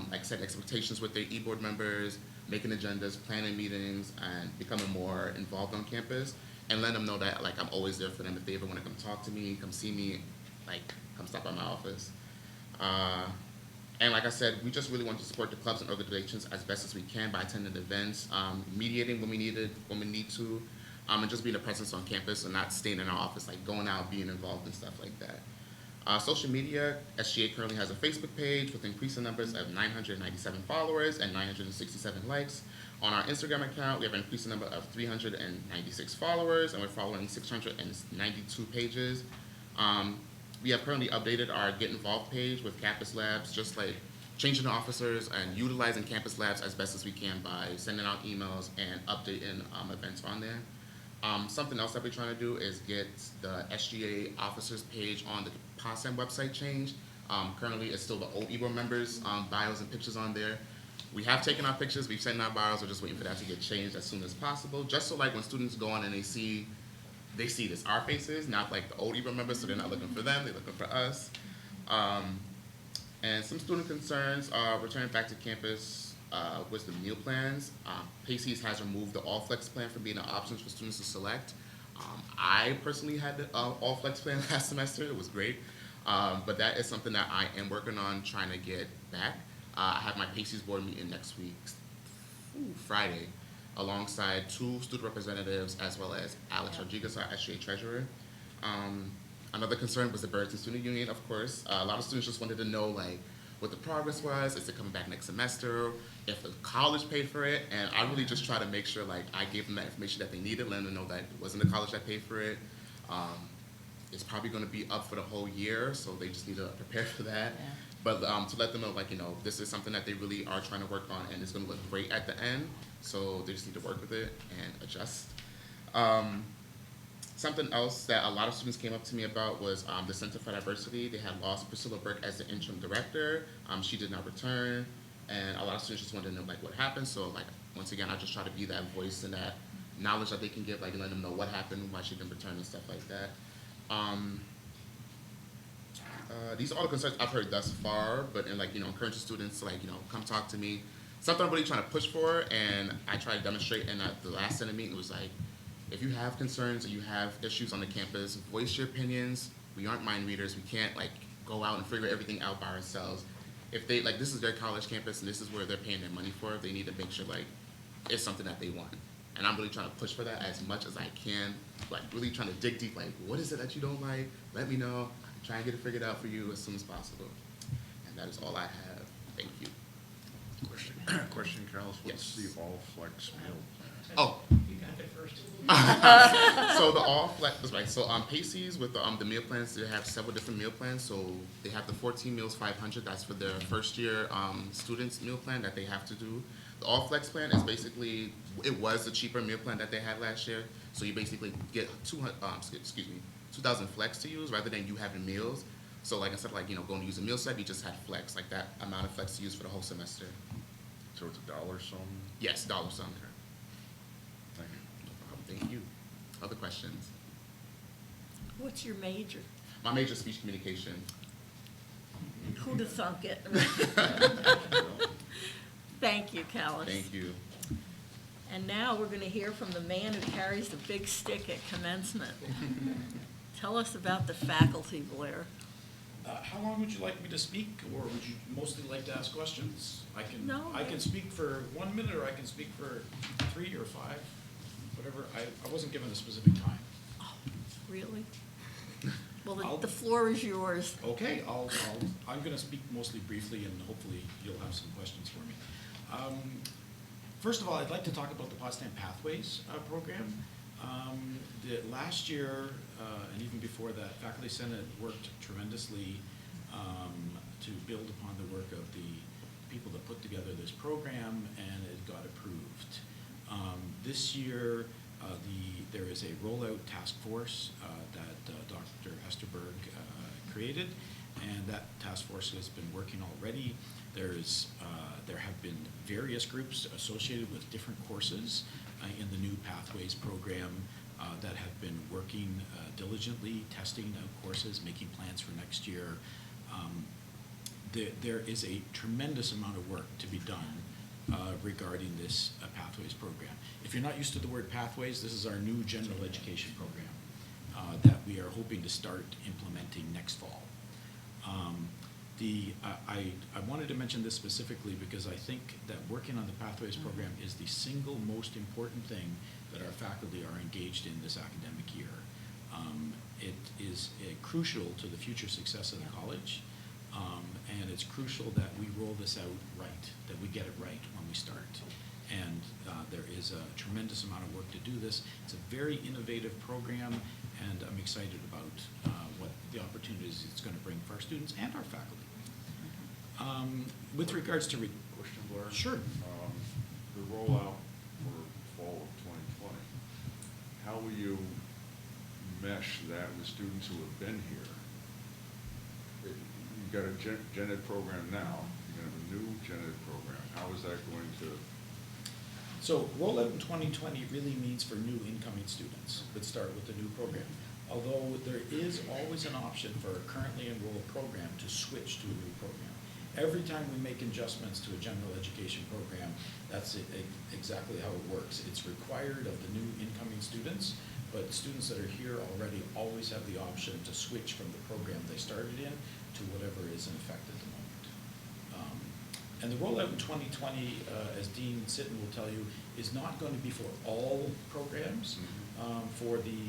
like setting expectations with their e-board members, making agendas, planning meetings, and becoming more involved on campus, and letting them know that like I'm always there for them if they ever want to come talk to me, come see me, like come stop by my office. And like I said, we just really want to support the clubs and organizations as best as we can by attending events, mediating when we need to, and just being a presence on campus and not staying in our office, like going out, being involved and stuff like that. Social media, SGA currently has a Facebook page with increasing numbers of 997 followers and 967 likes. On our Instagram account, we have an increasing number of 396 followers, and we're following 692 pages. We have currently updated our Get Involved page with campus labs, just like changing the officers and utilizing campus labs as best as we can by sending out emails and updating events on there. Something else that we're trying to do is get the SGA officers page on the Potsdam website changed. Currently, it's still the old e-board members' bios and pictures on there. We have taken our pictures, we've sent our bios, we're just waiting for that to get changed as soon as possible, just so like when students go on and they see this, our faces, not like the old e-board members, so they're not looking for them, they're looking for us. And some student concerns, returning back to campus was the meal plans. Pacey's has removed the all flex plan from being an option for students to select. I personally had the all flex plan last semester, it was great. But that is something that I am working on trying to get back. I have my Pacey's board meeting next week, Friday, alongside 2 student representatives as well as Alex Rodriguez, our SGA treasurer. Another concern was the Burlington Student Union, of course. A lot of students just wanted to know like what the progress was, is it coming back next semester, if the college paid for it, and I really just try to make sure like I gave them that information that they needed, letting them know that it wasn't the college that paid for it. It's probably going to be up for the whole year, so they just need to prepare for that. Yeah. But to let them know, like, this is something that they really are trying to work on, and it's going to look great at the end, so they just need to work with it and adjust. Something else that a lot of students came up to me about was the Center for Diversity. They had lost Priscilla Burke as the interim director. She did not return, and a lot of students just wanted to know, like, what happened. So, like, once again, I just try to be that voice and that knowledge that they can give, like, and let them know what happened, why she didn't return, and stuff like that. These are all the concerns I've heard thus far, but encouraging students to come talk to me. Something I'm really trying to push for, and I try to demonstrate in the last Senate meeting was like, if you have concerns or you have issues on the campus, voice your opinions. We aren't mind readers. We can't go out and figure everything out by ourselves. If they this is their college campus and this is where they're paying their money for, they need to make sure it's something that they want. And I'm really trying to push for that as much as I can. Really trying to dig deep. What is it that you don't like? Let me know. Try and get it figured out for you as soon as possible. And that is all I have. Thank you. Question, Carlos, what's Yes. the all-flex meal plan? Oh, You got it first. so the all flex, right, so Pacey's with the meal plans, they have several different meal plans. So they have the 14 meals 500, that's for their first year students meal plan that they have to do. The all flex plan is basically, it was the cheaper meal plan that they had last year. So you basically get 2,000 flex to use rather than you having meals. So like instead of like, going to use a meal set, you just had flex, like that amount of flex to use for the whole semester. So it's $1 sum? Yes, dollar sum. Thank you. No problem, thank you. Other questions? What's your major? My major is speech communication. Who'd have thunk it? Thank you, Callis. Thank you. And now we're going to hear from the man who carries the big stick at commencement. Tell us about the faculty, Blair. How long would you like me to speak, or would you mostly like to ask questions? No. I can speak for 1 minute, or I can speak for 3 or 5, whatever. I wasn't given a specific time. Oh, really? Well, I'll- the floor is yours. Okay, I'm gonna speak mostly briefly, and hopefully you'll have some questions for me. First of all, I'd like to talk about the Potsdam Pathways program. Last year, and even before that, Faculty Senate worked tremendously to build upon the work of the people that put together this program, and it got approved. This year, there is a rollout task force that Dr. Esterberg created, and that task force has been working already. There have been various groups associated with different courses in the new Pathways program that have been working diligently, testing out courses, making plans for next year. There is a tremendous amount of work to be done regarding this Pathways program. If you're not used to the word Pathways, this is our new general education program that we are hoping to start implementing next fall. I wanted to mention this specifically because I think that working on the Pathways program is the single most important thing that our faculty are engaged in this academic year. It is crucial to the future success of the college, and it's crucial that we roll this out right, that we get it right when we start. And there is a tremendous amount of work to do this. It's a very innovative program, and I'm excited about what the opportunities it's going to bring for our students and our faculty. With regards to Question, Blair? Sure. The rollout for fall of 2020, how will you mesh that with students who have been here? You've got a gen ed program now, you're going to have a new gen ed program. How is that going to? So rollout in 2020 really means for new incoming students that start with the new program. Although there is always an option for a currently enrolled program to switch to a new program. Every time we make adjustments to a general education program, that's exactly how it works. It's required of the new incoming students, but students that are here already always have the option to switch from the program they started in to whatever is in effect at the moment. And the rollout in 2020, as Dean Sitton will tell you, is not going to be for all programs. For the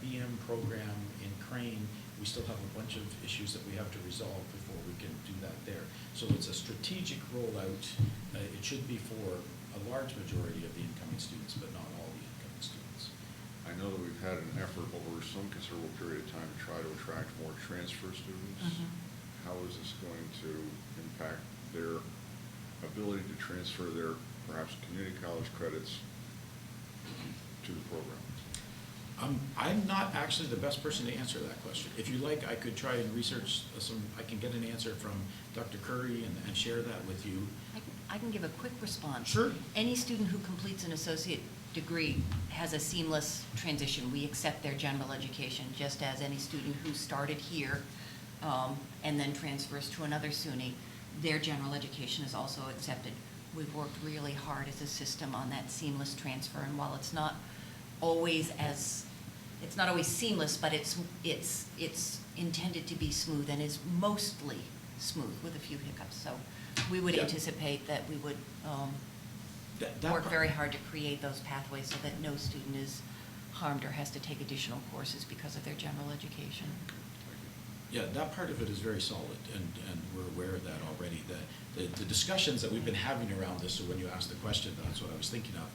BM program in Crane, we still have a bunch of issues that we have to resolve before we can do that there. So it's a strategic rollout. It should be for a large majority of the incoming students, but not all the incoming students. I know that we've had an effort over some considerable period of time to try to attract more transfer students. How is this going to impact their ability to transfer their perhaps community college credits to the program? I'm not actually the best person to answer that question. If you like, I could try and research I can get an answer from Dr. Curry and share that with you. I can give a quick response. Sure. Any student who completes an associate degree has a seamless transition. We accept their general education, just as any student who started here and then transfers to another SUNY, their general education is also accepted. We've worked really hard as a system on that seamless transfer, and while it's not always seamless, but it's intended to be smooth and is mostly smooth with a few hiccups. So we would anticipate that we would work very hard to create those pathways so that no student is harmed or has to take additional courses because of their general education. Yeah, that part of it is very solid, and we're aware of that already. The discussions that we've been having around this, so when you asked the question, that's what I was thinking of,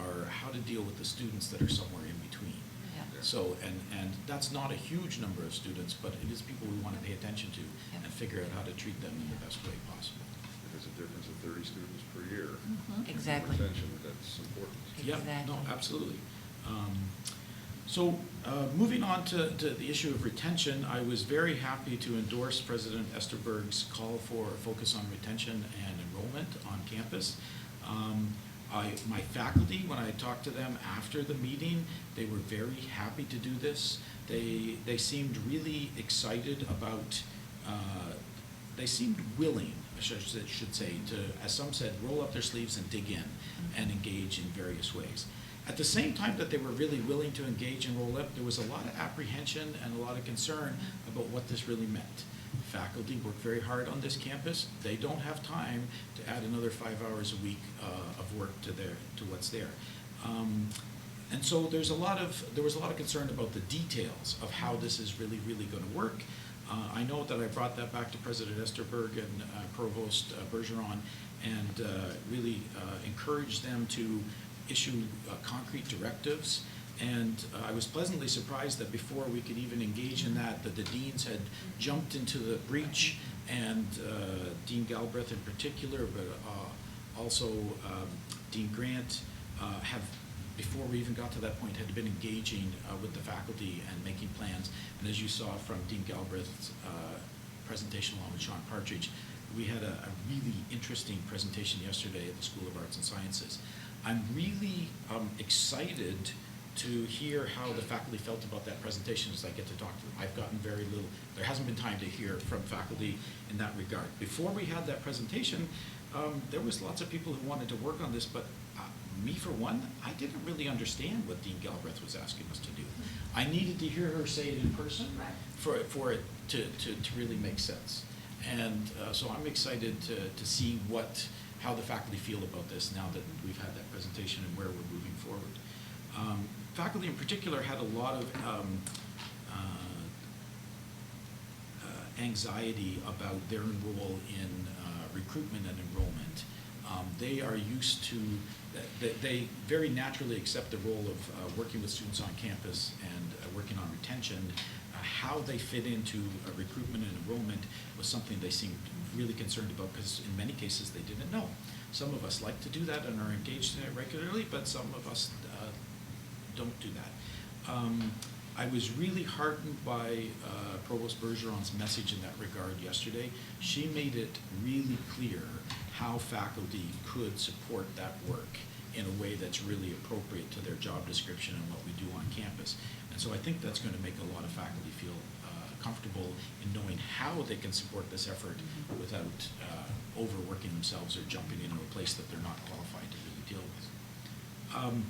are how to deal with the students that are somewhere in between. Yeah. So, and that's not a huge number of students, but it is people we want to pay attention to Yeah. and figure out how to treat them in the best way possible. There's a difference of 30 students per year. Exactly. Retention, that's important. Yeah, no, Exactly. absolutely. So, moving on to the issue of retention, I was very happy to endorse President Esterberg's call for a focus on retention and enrollment on campus. My faculty, when I talked to them after the meeting, they were very happy to do this. They seemed really excited about, they seemed willing, I should say, to, as some said, roll up their sleeves and dig in and engage in various ways. At the same time that they were really willing to engage and roll up, there was a lot of apprehension and a lot of concern about what this really meant. Faculty work very hard on this campus. They don't have time to add another 5 hours a week of work to what's there. And so there was a lot of concern about the details of how this is really going to work. I know that I brought that back to President Esterberg and Provost Bergeron and really encouraged them to issue concrete directives. And I was pleasantly surprised that before we could even engage in that the deans had jumped into the breach, and Dean Galbraith in particular, but also Dean Grant have, before we even got to that point, had been engaging with the faculty and making plans. And as you saw from Dean Galbraith's presentation along with Sean Partridge, we had a really interesting presentation yesterday at the School of Arts and Sciences. I'm really excited to hear how the faculty felt about that presentation as I get to talk to them. I've gotten very little, there hasn't been time to hear from faculty in that regard. Before we had that presentation, there was lots of people who wanted to work on this, but me for one, I didn't really understand what Dean Galbraith was asking us to do. I needed to hear her say it in person for it to really make sense. And so I'm excited to see how the faculty feel about this now that we've had that presentation and where we're moving forward. Faculty in particular had a lot of anxiety about their role in recruitment and enrollment. They are used to, they very naturally accept the role of working with students on campus and working on retention. How they fit into recruitment and enrollment was something they seemed really concerned about, because in many cases they didn't know. Some of us like to do that and are engaged in it regularly, but some of us don't do that. I was really heartened by Provost Bergeron's message in that regard yesterday. She made it really clear how faculty could support that work in a way that's really appropriate to their job description and what we do on campus. And so I think that's going to make a lot of faculty feel comfortable in knowing how they can support this effort without overworking themselves or jumping into a place that they're not qualified to really deal with.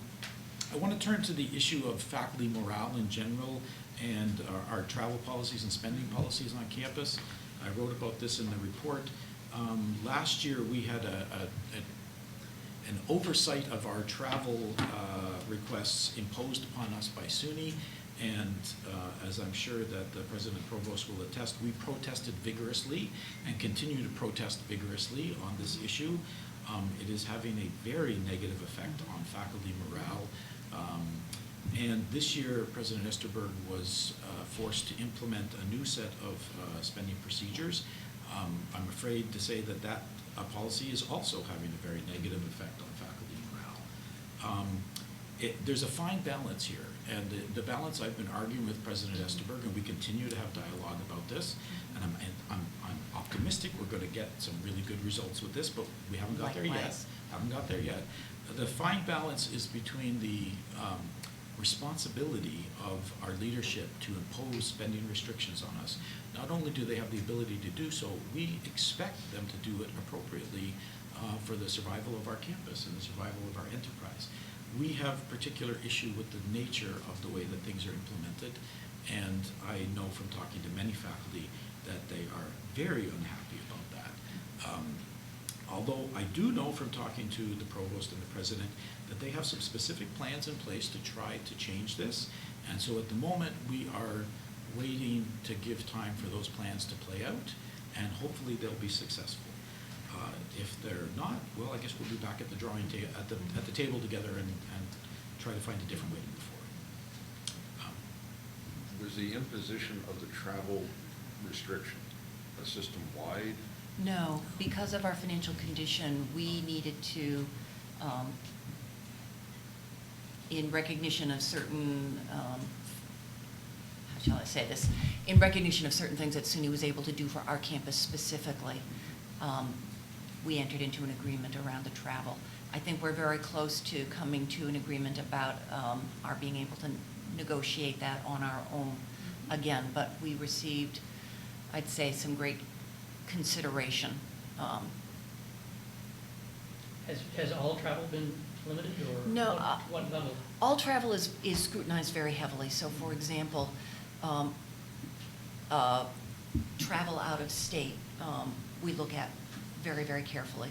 I want to turn to the issue of faculty morale in general and our travel policies and spending policies on campus. I wrote about this in the report. Last year we had an oversight of our travel requests imposed upon us by SUNY, and as I'm sure that the President and Provost will attest, we protested vigorously and continue to protest vigorously on this issue. It is having a very negative effect on faculty morale. And this year, President Esterberg was forced to implement a new set of spending procedures. I'm afraid to say that policy is also having a very negative effect on faculty morale. There's a fine balance here, and the balance I've been arguing with President Esterberg, and we continue to have dialogue about this, and I'm optimistic we're going to get some really good results with this, but we haven't got there yet. The fine balance is between the responsibility of our leadership to impose spending restrictions on us. Not only do they have the ability to do so, we expect them to do it appropriately for the survival of our campus and the survival of our enterprise. We have particular issue with the nature of the way that things are implemented, and I know from talking to many faculty that they are very unhappy about that. Although I do know from talking to the Provost and the President that they have some specific plans in place to try to change this. And so at the moment we are waiting to give time for those plans to play out, and hopefully they'll be successful. If they're not, well, I guess we'll be back at the at the table together and try to find a different way to move forward. Was the imposition of the travel restriction a system-wide? No, because of our financial condition, we needed to, in recognition of certain, how shall I say this? In recognition of certain things that SUNY was able to do for our campus specifically, we entered into an agreement around the travel. I think we're very close to coming to an agreement about our being able to negotiate that on our own again, but we received, I'd say, some great consideration. Has all travel been limited, or? No, What level? all travel is scrutinized very heavily. So, for example, travel out of state, we look at very, very carefully.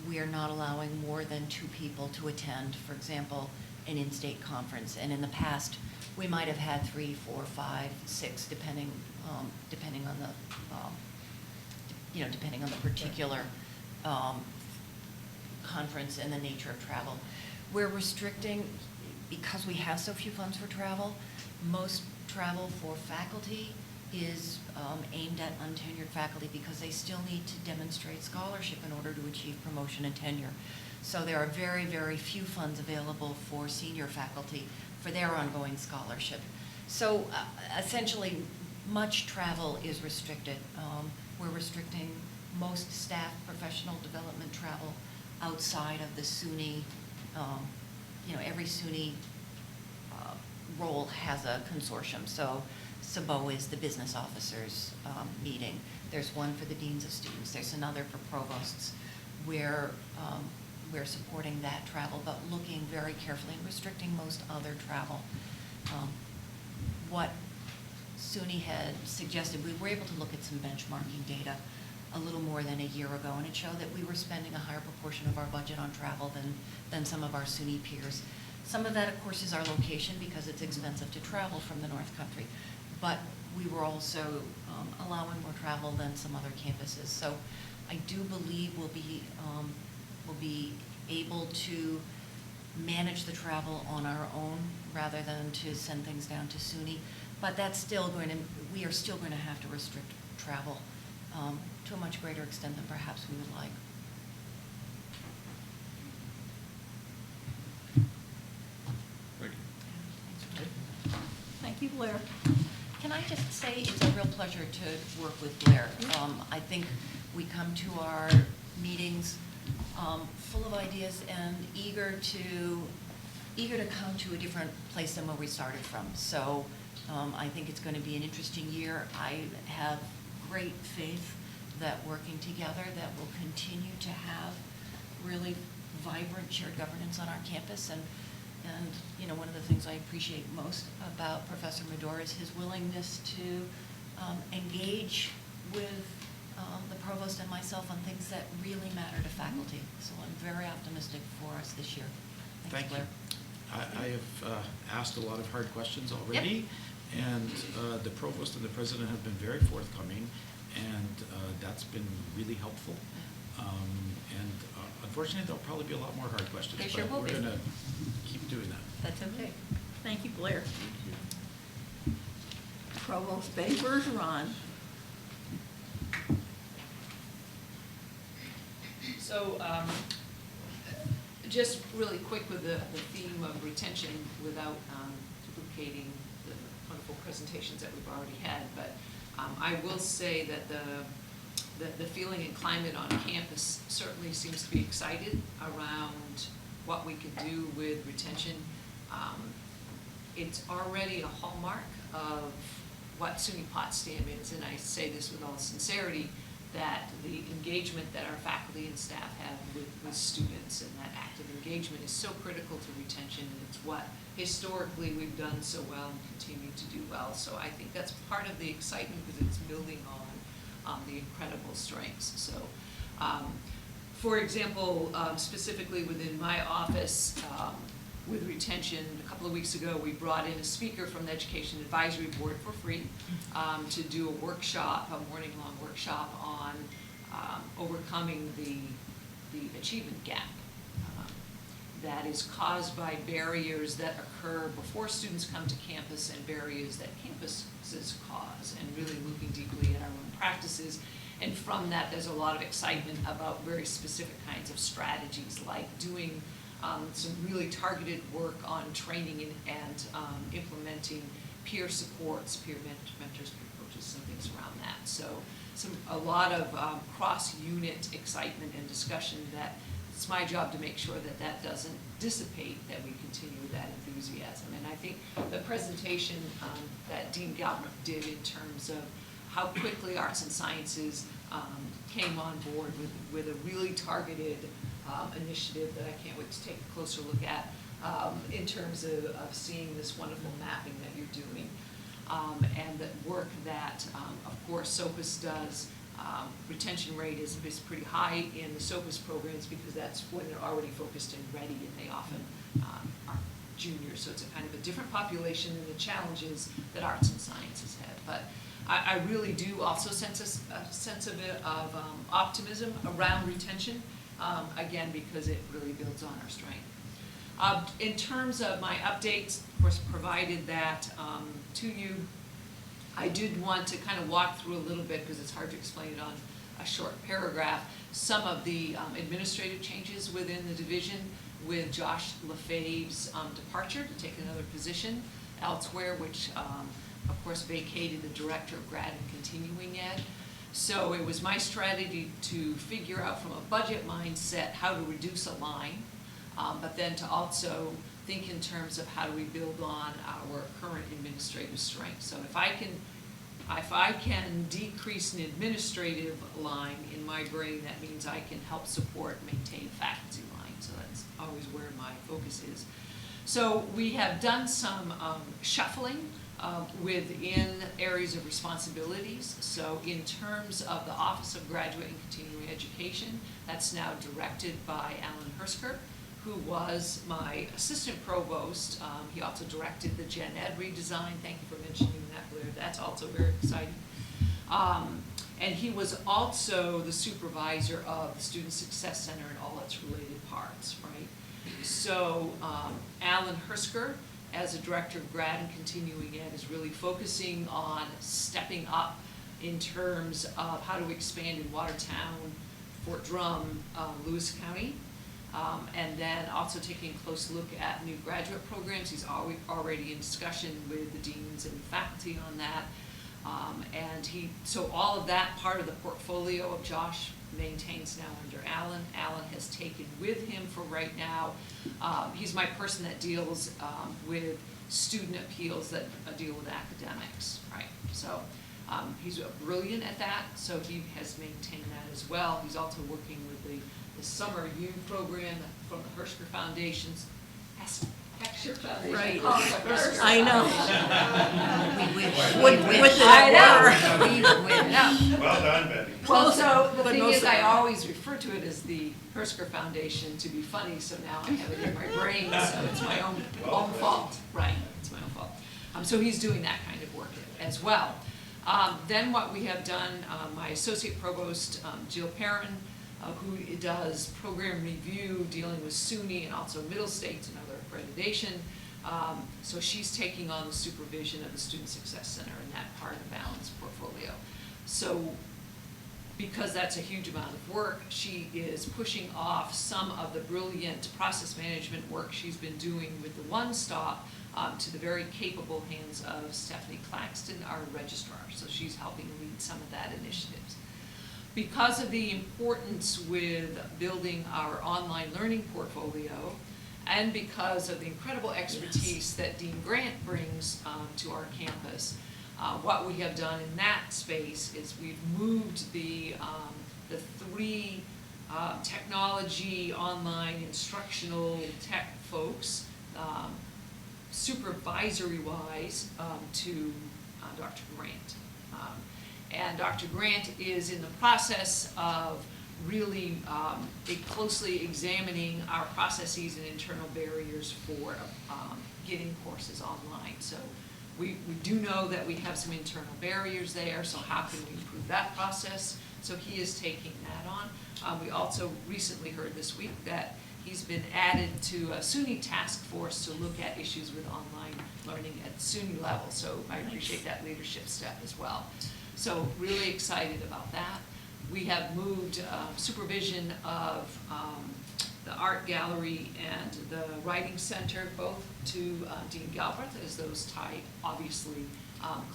We are not allowing more than 2 people to attend, for example, an in-state conference. And in the past, we might have had 3, 4, 5, 6, depending on the, depending on the particular conference and the nature of travel. We're restricting, because we have so few funds for travel, most travel for faculty is aimed at untenured faculty because they still need to demonstrate scholarship in order to achieve promotion and tenure. So there are very, very few funds available for senior faculty for their ongoing scholarship. So essentially, much travel is restricted. We're restricting most staff professional development travel outside of the SUNY. Every SUNY role has a consortium. So SABO is the business officers meeting. There's one for the deans of students. There's another for provosts. We're supporting that travel, but looking very carefully and restricting most other travel. What SUNY had suggested, we were able to look at some benchmarking data a little more than a year ago, and it showed that we were spending a higher proportion of our budget on travel than some of our SUNY peers. Some of that, of course, is our location because it's expensive to travel from the North Country, but we were also allowing more travel than some other campuses. So I do believe we'll be able to manage the travel on our own rather than to send things down to SUNY. But that's still we are still going to have to restrict travel to a much greater extent than perhaps we would like. Thank you. Thank you, Blair. Can I just say it's a real pleasure to work with Blair. I think we come to our meetings full of ideas and eager to come to a different place than where we started from. So I think it's going to be an interesting year. I have great faith that working together that we'll continue to have really vibrant shared governance on our campus. And one of the things I appreciate most about Professor Medor is his willingness to engage with the provost and myself on things that really matter to faculty. So I'm very optimistic for us this year. Thanks, Thank you. Blair. I have asked a lot of hard questions already, and the provost and the president have been very forthcoming, and that's been really helpful. And unfortunately, there'll probably be a lot more hard questions. There sure will be. But we're going to keep doing that. That's okay. Thank you, Blair. Thank you. Provost Betty Bergeron. So, just really quick with the theme of retention without duplicating the wonderful presentations that we've already had, but I will say that the feeling and climate on campus certainly seems to be excited around what we could do with retention. It's already a hallmark of what SUNY Potsdam is, and I say this with all sincerity, that the engagement that our faculty and staff have with students and that active engagement is so critical to retention, and it's what historically we've done so well and continue to do well. So I think that's part of the excitement because it's building on the incredible strengths. So for example, specifically within my office, with retention. A couple of weeks ago, we brought in a speaker from the Education Advisory Board for free to do a workshop, a morning-long workshop on overcoming the achievement gap that is caused by barriers that occur before students come to campus and barriers that campuses cause, and really looking deeply at our own practices. And from that, there's a lot of excitement about very specific kinds of strategies, like doing some really targeted work on training and implementing peer supports, peer mentors, peer coaches, some things around that. So a lot of cross-unit excitement and discussion that it's my job to make sure that that doesn't dissipate, that we continue with that enthusiasm. And I think the presentation that Dean Galbraith did in terms of how quickly arts and sciences came on board with a really targeted initiative that I can't wait to take a closer look at in terms of seeing this wonderful mapping that you're doing. And the work that, of course, SOPUS does. Retention rate is pretty high in the SOPUS programs because that's when they're already focused and ready, and they often are juniors. So it's a kind of a different population than the challenges that arts and sciences have. But I really do also sense a sense of optimism around retention, again, because it really builds on our strength. In terms of my updates, of course, provided that to you. I did want to kind of walk through a little bit, because it's hard to explain it on a short paragraph, some of the administrative changes within the division with Josh LaFave's departure to take another position elsewhere, which of course vacated the Director of Grad and Continuing Ed. So it was my strategy to figure out from a budget mindset how to reduce a line, but then to also think in terms of how do we build on our current administrative strength. So if I can decrease an administrative line in my brain, that means I can help support, maintain faculty line. So that's always where my focus is. So we have done some shuffling within areas of responsibilities. So in terms of the Office of Graduate and Continuing Education, that's now directed by Alan Hersker, who was my assistant provost. He also directed the Gen Ed redesign. Thank you for mentioning that, Blair. That's also very exciting. And he was also the supervisor of the Student Success Center and all its related parts, right? So Alan Hersker, as a director of grad and continuing ed, is really focusing on stepping up in terms of how to expand in Watertown, Fort Drum, Lewis County. And then also taking a close look at new graduate programs. He's already in discussion with the deans and faculty on that. So all of that part of the portfolio of Josh maintains now under Alan. Alan has taken with him for right now. He's my person that deals with student appeals that deal with academics, right? So he's brilliant at that, so he has maintained that as well. He's also working with the Summer U program from the Hersker Foundation's Heckscher Foundation. Right. Hersker I know. Foundation. We wish. With I that We wish. Well done, Betty. Well, so the But thing most is, of I them- always refer to it as the Hersker Foundation to be funny, so now I have it in my brain, so it's my own fault, right, it's my own fault. So he's doing that kind of work as well. Then what we have done, my associate provost, Jill Perrin, who does program review dealing with SUNY and also middle states and other accreditation. So she's taking on the supervision of the Student Success Center and that part of the balance portfolio. So because that's a huge amount of work, she is pushing off some of the brilliant process management work she's been doing with the One Stop to the very capable hands of Stephanie Claxton, our registrar. So she's helping lead some of that initiatives. Because of the importance with building our online learning portfolio, and because of the incredible expertise that Dean Grant brings to our campus, what we have done in that space is we've moved the three technology, online, instructional tech folks, supervisory-wise, to Dr. Grant. And Dr. Grant is in the process of really closely examining our processes and internal barriers for getting courses online. So we do know that we have some internal barriers there, so how can we improve that process? So he is taking that on. We also recently heard this week that he's been added to a SUNY task force to look at issues with online learning at SUNY level. So I appreciate that leadership step as well. So really excited about that. We have moved supervision of the art gallery and the writing center both to Dean Galbraith, as those tie obviously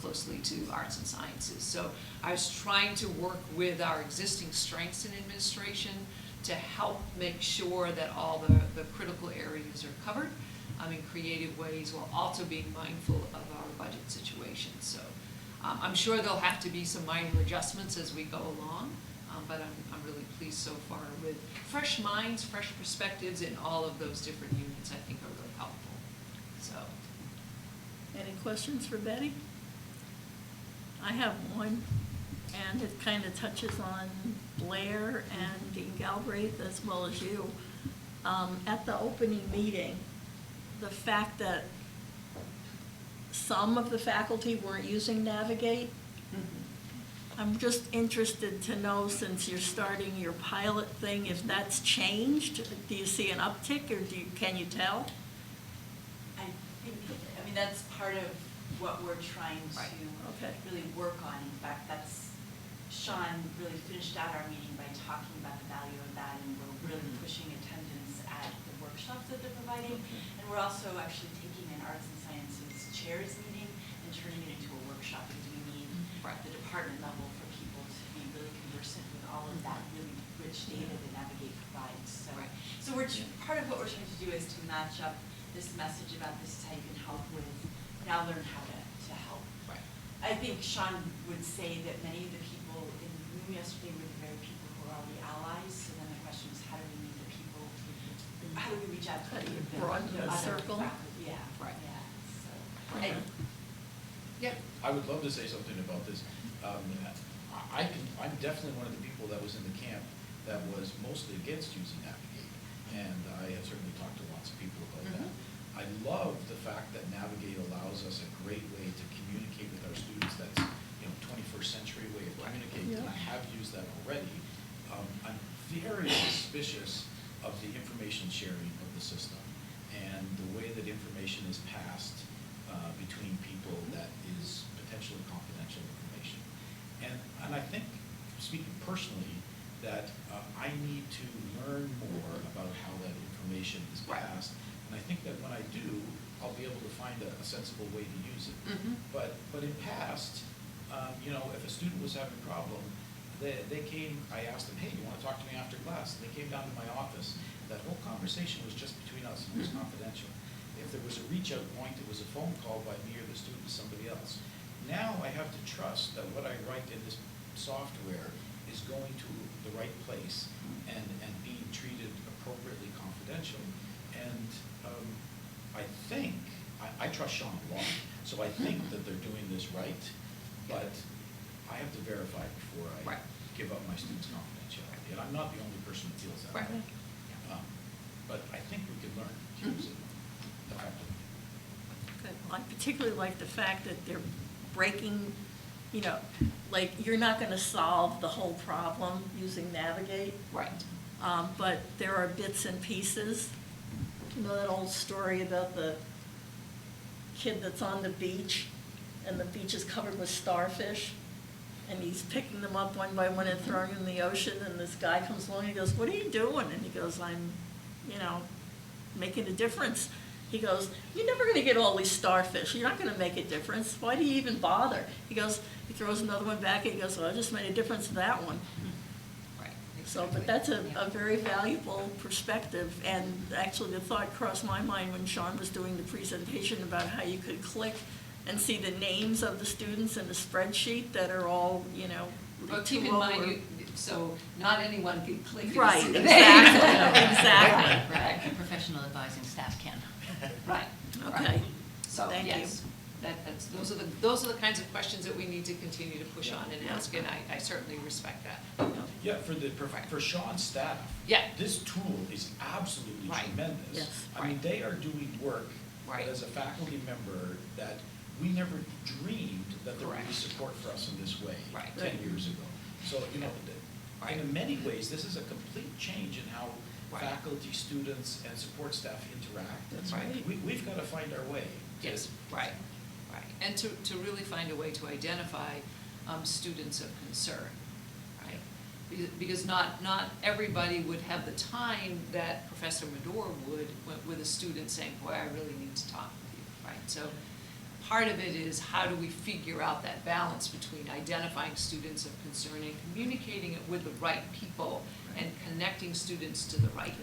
closely to arts and sciences. So I was trying to work with our existing strengths in administration to help make sure that all the critical areas are covered in creative ways, while also being mindful of our budget situation. So I'm sure there'll have to be some minor adjustments as we go along, but I'm really pleased so far with fresh minds, fresh perspectives in all of those different units. I think are really helpful. So, Any questions for Betty? I have one, and it kind of touches on Blair and Dean Galbraith as well as you. At the opening meeting, the fact that some of the faculty weren't using Navigate, I'm just interested to know, since you're starting your pilot thing, if that's changed. Do you see an uptick, or can you tell? I mean, that's part of what we're trying Right. to Okay. really work on. In fact, Sean really finished out our meeting by talking about the value of that, and we're really pushing attendance at the workshops that they're providing. And we're also actually taking an arts and sciences chairs meeting and turning it into a workshop, because we need the department level for people to be really conversant with all of that really rich data that Navigate provides. So part of what we're trying to do is to match up this message about this is how you can help with, now learn how to help. right. I think Sean would say that many of the people in the room yesterday were the very people who are already allies. So then the question is, how do we meet the people? How do we reach out to How do you the broaden the other circle? faculty? Yeah. Right. Yeah. So. Right. Yeah. I would love to say something about this. I'm definitely one of the people that was in the camp that was mostly against using Navigate, and I have certainly talked to lots of people about that. I love the fact that Navigate allows us a great way to communicate with our students. That's 21st century way of communicating, and I have used that already. I'm very suspicious of the information sharing of the system and the way that information is passed between people that is potentially confidential information. And I think, speaking personally, that I need to learn more about how that information is passed. And I think that when I do, I'll be able to find a sensible way to use it. But in past, if a student was having a problem, they came, I asked them, hey, do you want to talk to me after class? And they came down to my office. That whole conversation was just between us, and it was confidential. If there was a reach out point, it was a phone call by me or the student to somebody else. Now I have to trust that what I write in this software is going to the right place and being treated appropriately confidential. And I think, I trust Sean a lot, so I think that they're doing this right, but I have to verify before I give up my students' confidentiality. And I'm not the only person that feels that way. But I think we can learn to use it effectively. Good. I particularly like the fact that they're breaking, like, you're not going to solve the whole problem using Navigate. Right. But there are bits and pieces. You know that old story about the kid that's on the beach, and the beach is covered with starfish, and he's picking them up one by one and throwing them in the ocean, and this guy comes along and he goes, what are you doing? And he goes, I'm, making a difference. He goes, you're never going to get all these starfish. You're not going to make a difference. Why do you even bother? He throws another one back, and he goes, well, I just made a difference to that one. Right. So, but that's a very valuable perspective, and actually the thought crossed my mind when Sean was doing the presentation about how you could click and see the names of the students in the spreadsheet that are all, But keep in mind, so not anyone can click and Right, see the exactly, name. exactly. Right, professional advising staff can. Right. Okay, So, Thank you. yes. those are the kinds of questions that we need to continue to push on and ask, and I certainly respect that. Yeah, for Sean's staff. Yeah. This tool is absolutely Right. tremendous. Yes. I mean, they are doing work Right. as a faculty member that we never dreamed that there would be Correct. support for us in this way Right. 10 years ago. So, you know, Right. in many ways, this is a complete change in how Right. faculty, students, and support staff interact. That's Right. right. We've got to find our way. Yes, right. And to really find a way to identify students of concern, right? Because not everybody would have the time that Professor Medor would with a student saying, boy, I really need to talk with you, right? So part of it is how do we figure out that balance between identifying students of concern and communicating it with the right people and connecting students to the right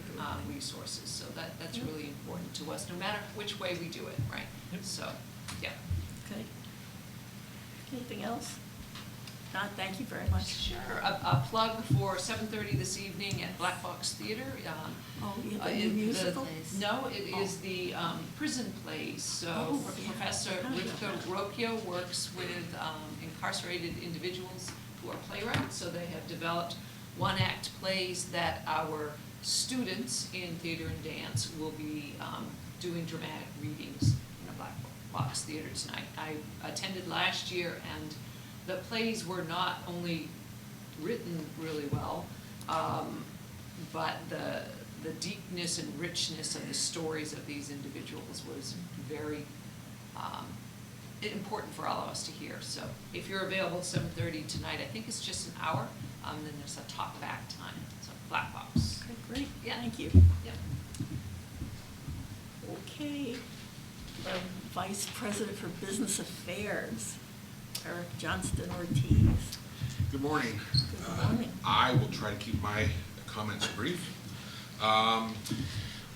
resources. So that's really important to us, no matter which way we do it, right? Yep. So, yeah. Okay. Anything else? Not, thank you very much. Sure. A plug for 7:30 this evening at Black Box Theater. Oh, you have a new musical? No, it is the prison plays. So Oh, yeah. Professor Rivka Rokio works with incarcerated individuals who are playwrights. So they have developed one-act plays that our students in theater and dance will be doing dramatic readings in a Black Box Theater tonight. I attended last year, and the plays were not only written really well, but the deepness and richness of the stories of these individuals was very important for all of us to hear. So if you're available at 7:30 tonight, I think it's just an hour, then there's a talk back time, so Black Box. Okay, great. Yeah. Thank you. Yep. Okay. Our Vice President for Business Affairs, Eric Johnston Ortiz. Good morning. Good morning. I will try to keep my comments brief.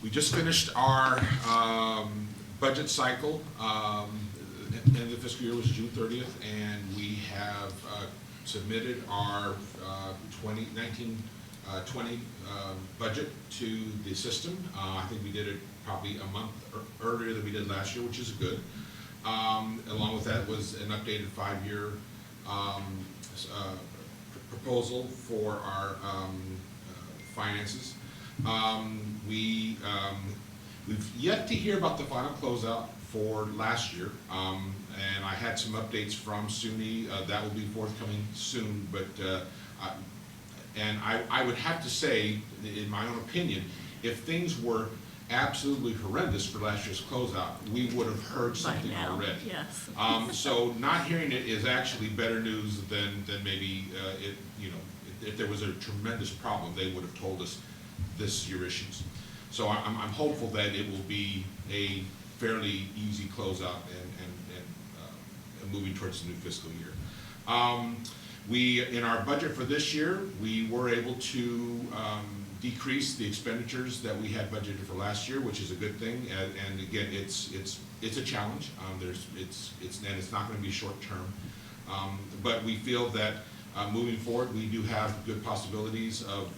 We just finished our budget cycle. The end of the fiscal year was June 30th, and we have submitted our 2019-20 budget to the system. I think we did it probably a month earlier than we did last year, which is good. Along with that was an updated 5-year proposal for our finances. We've yet to hear about the final closeout for last year, and I had some updates from SUNY. That will be forthcoming soon, but and I would have to say, in my own opinion, if things were absolutely horrendous for last year's closeout, we would have heard something By now, already. yes. So not hearing it is actually better news than maybe if there was a tremendous problem, they would have told us this is your issues. So I'm hopeful that it will be a fairly easy closeout and moving towards the new fiscal year. In our budget for this year, we were able to decrease the expenditures that we had budgeted for last year, which is a good thing. And again, it's a challenge. It's not going to be short term, but we feel that moving forward, we do have good possibilities of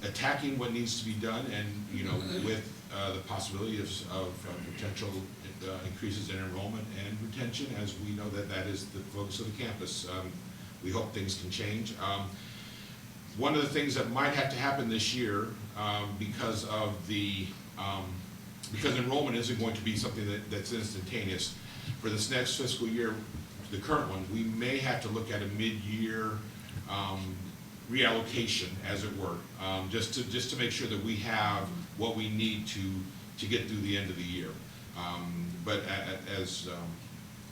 attacking what needs to be done, and with the possibility of potential increases in enrollment and retention, as we know that is the focus of the campus. We hope things can change. One of the things that might have to happen this year, because enrollment isn't going to be something that's instantaneous, for this next fiscal year, the current one, we may have to look at a mid-year reallocation, as it were, just to make sure that we have what we need to get through the end of the year. But as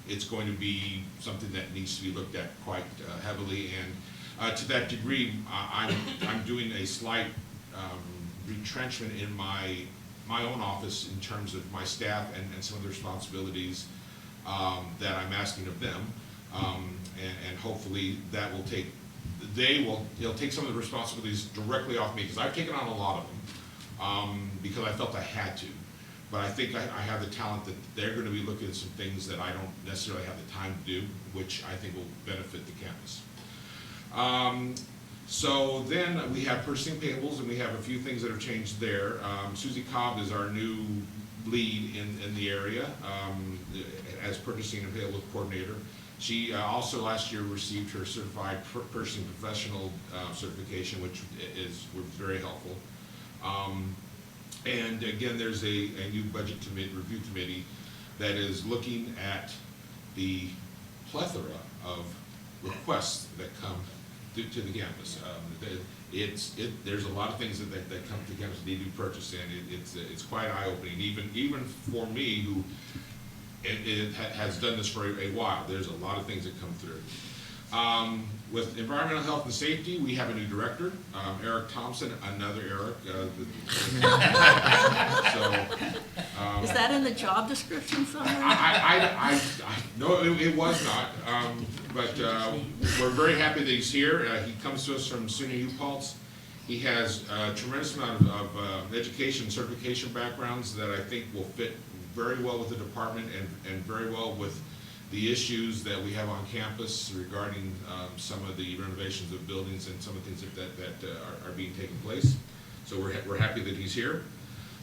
it's going to be something that needs to be looked at quite heavily, and to that degree, I'm doing a slight retrenchment in my own office in terms of my staff and some of the responsibilities that I'm asking of them, and hopefully that will it'll take some of the responsibilities directly off me, because I've taken on a lot of them because I felt I had to. But I think I have the talent that they're going to be looking at some things that I don't necessarily have the time to do, which I think will benefit the campus. So then we have purchasing payables, and we have a few things that have changed there. Susie Cobb is our new lead in the area as purchasing and payable coordinator. She also last year received her certified purchasing professional certification, which was very helpful. And again, there's a new budget review committee that is looking at the plethora of requests that come to the campus. There's a lot of things that come to campus that need to be purchased, and it's quite eye-opening, even for me, who has done this for a while. There's a lot of things that come through. With environmental health and safety, we have a new director, Eric Thompson, another Eric. Is that in the job description somewhere? No, it was not, but we're very happy that he's here. He comes to us from SUNY Pulse. He has a tremendous amount of education and certification backgrounds that I think will fit very well with the department and very well with the issues that we have on campus regarding some of the renovations of buildings and some of the things that are being taken place. So we're happy that he's here.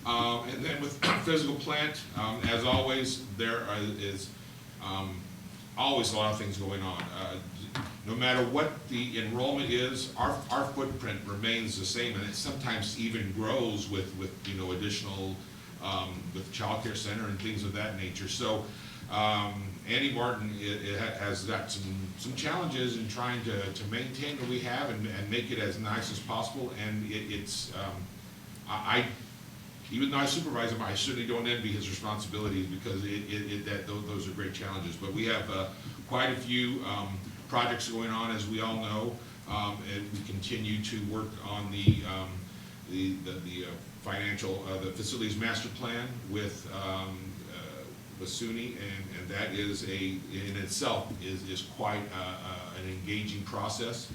And then with physical plant, as always, there is always a lot of things going on. No matter what the enrollment is, our footprint remains the same, and it sometimes even grows with additional with child care center and things of that nature. So Andy Martin has got some challenges in trying to maintain what we have and make it as nice as possible. And even though I supervise him, I certainly don't envy his responsibilities, because those are great challenges. But we have quite a few projects going on, as we all know, and we continue to work on the financial, the facilities master plan with SUNY, and that is in itself is quite an engaging process.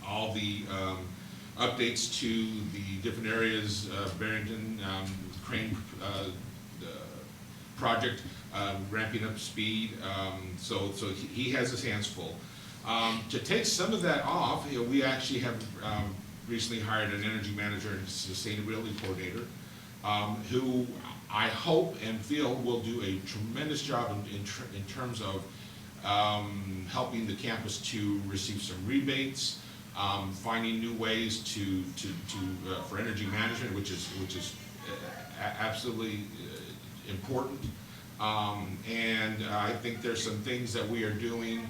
All the updates to the different areas, Barrington, Crane project, ramping up speed, so he has his hands full. To take some of that off, we actually have recently hired an energy manager and sustainability coordinator, who I hope and feel will do a tremendous job in terms of helping the campus to receive some rebates, finding new ways for energy management, which is absolutely important. And I think there's some things that we are doing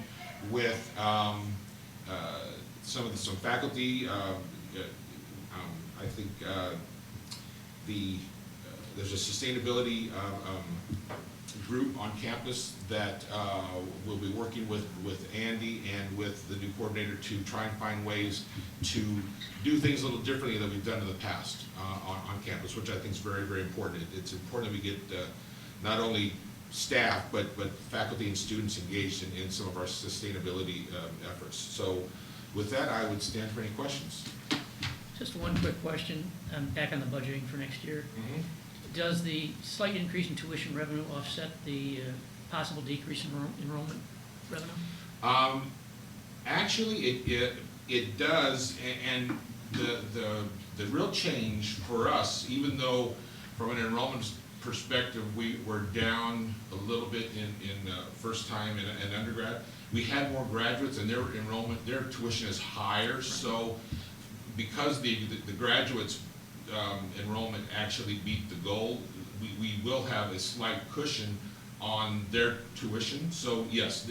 with some faculty. I think there's a sustainability group on campus that will be working with Andy and with the new coordinator to try and find ways to do things a little differently than we've done in the past on campus, which I think is very, very important. It's important that we get not only staff, but faculty and students engaged in some of our sustainability efforts. So with that, I would stand for any questions. Just one quick question, back on the budgeting for next year. Mm-hmm. Does the slight increase in tuition revenue offset the possible decrease in enrollment revenue? Actually, it does, and the real change for us, even though from an enrollment perspective we're down a little bit in first time in undergrad, we had more graduates, and their tuition is higher. So because the graduates enrollment actually beat the goal, we will have a slight cushion on their tuition. So yes,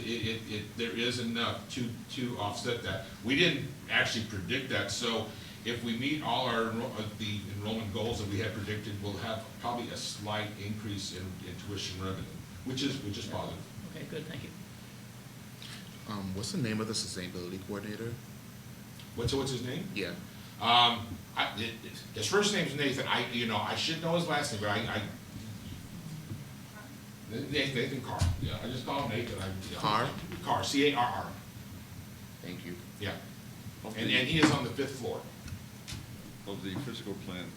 there is enough to offset that. We didn't actually predict that, so if we meet all the enrollment goals that we had predicted, we'll have probably a slight increase in tuition revenue, which is positive. Okay, good, thank you. What's the name of the sustainability coordinator? What's his name? Yeah. His first name's Nathan. I should know his last name, but Nathan Carr. Yeah, I just call him Nathan. Carr? Carr, C-A-R-R. Thank you. Yeah. And he is on the 5th floor. Of the physical plant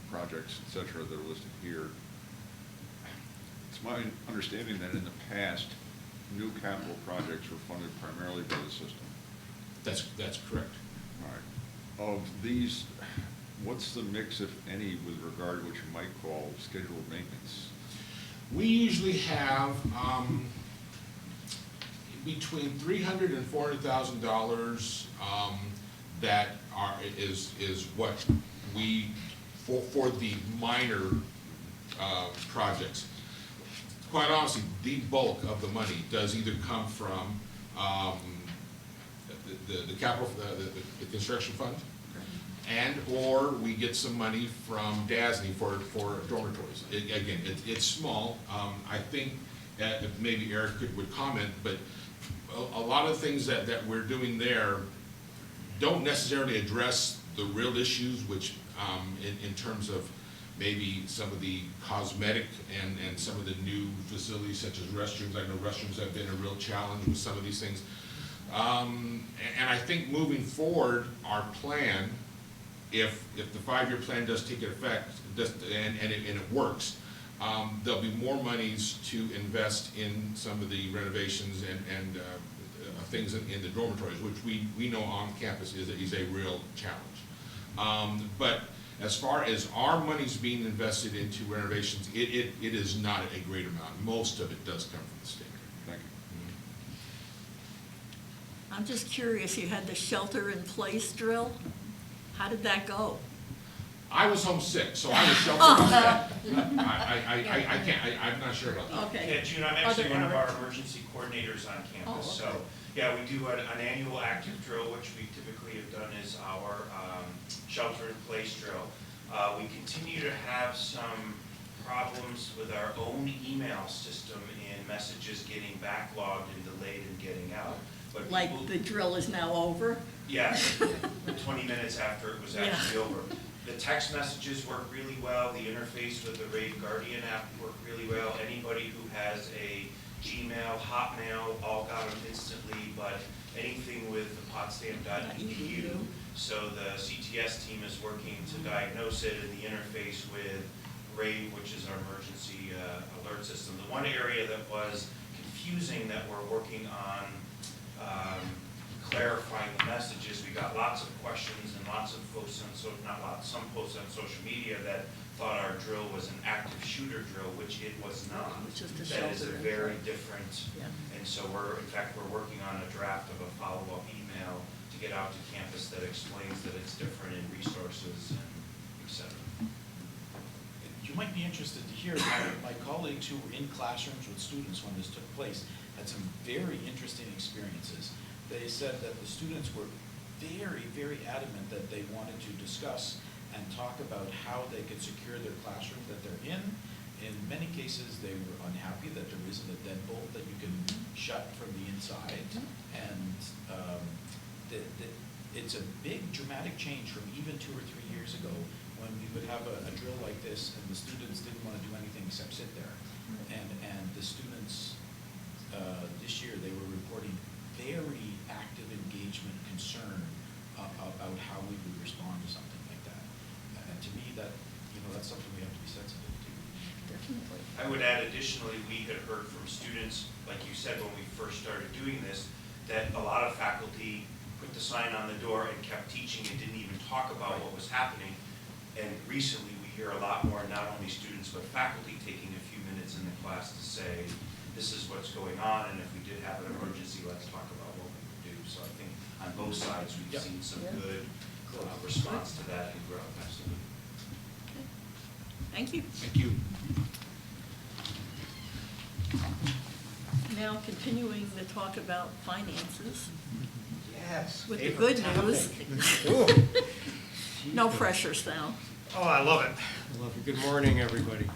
projects, et cetera, that are listed here, it's my understanding that in the past, new capital projects were funded primarily by the system. That's correct. All right. Of these, what's the mix, if any, with regard to what you might call scheduled maintenance? We usually have between $300,000 and $400,000 that is what we, for the minor projects. Quite honestly, the bulk of the money does either come from the capital, the construction fund, and/or we get some money from DASNY for dormitories. Again, it's small. I think maybe Eric would comment, but a lot of things that we're doing there don't necessarily address the real issues, which in terms of maybe some of the cosmetic and some of the new facilities such as restrooms. I know restrooms have been a real challenge with some of these things. And I think moving forward, our plan, if the 5-year plan does take effect and it works, there'll be more monies to invest in some of the renovations and things in the dormitories, which we know on campus is a real challenge. But as far as our money's being invested into renovations, it is not a great amount. Most of it does come from the state. Thank you. I'm just curious, you had the shelter-in-place drill. How did that go? I was homesick, so I was sheltered in bed. I can't, I'm not sure about that. Okay. Yeah, June, I'm actually one of our emergency coordinators on campus. Oh, okay. So, yeah, we do an annual active drill, which we typically have done is our shelter-in-place drill. We continue to have some problems with our own email system and messages getting backlogged and delayed in getting out. But Like people, the drill is now over? yeah, 20 minutes after it was actually over. The text messages work really well. The interface with the Rave Guardian app worked really well. Anybody who has a Gmail, Hotmail, all got them instantly, but anything with the Potsdam.edu. So the CTS team is working to diagnose it in the interface with Rave, which is our emergency alert system. The one area that was confusing that we're working on clarifying the messages, we got lots of questions and lots of posts on, some posts on social media that thought our drill was an active shooter drill, which it was not. Which is the That is a shelter in very place. different, Yeah. and so we're working on a draft of a follow-up email to get out to campus that explains that it's different in resources and et cetera. You might be interested to hear that my colleagues who were in classrooms with students when this took place had some very interesting experiences. They said that the students were very, very adamant that they wanted to discuss and talk about how they could secure their classroom that they're in. In many cases, they were unhappy that there isn't a deadbolt that you can shut from the inside. And it's a big dramatic change from even 2 or 3 years ago when we would have a drill like this and the students didn't want to do anything except sit there. And the students this year, they were reporting very active engagement, concern about how we would respond to something like that. And to me, that's something we have to be sensitive to. Definitely. I would add additionally, we had heard from students, like you said when we first started doing this, that a lot of faculty put the sign on the door and kept teaching and didn't even talk about what was happening. And recently, we hear a lot more, not only students, but faculty taking a few minutes in the class to say, this is what's going on, and if we did have an emergency, let's talk about what we would do. So I think on both sides, we've Yep. seen some Yeah. good response to that and growth, absolutely. Thank you. Thank you. Now, continuing the talk about finances Yes. with the favorite good topic. news. Ooh. No pressure, Sal. Oh, I love it. I love it. Good morning, everybody.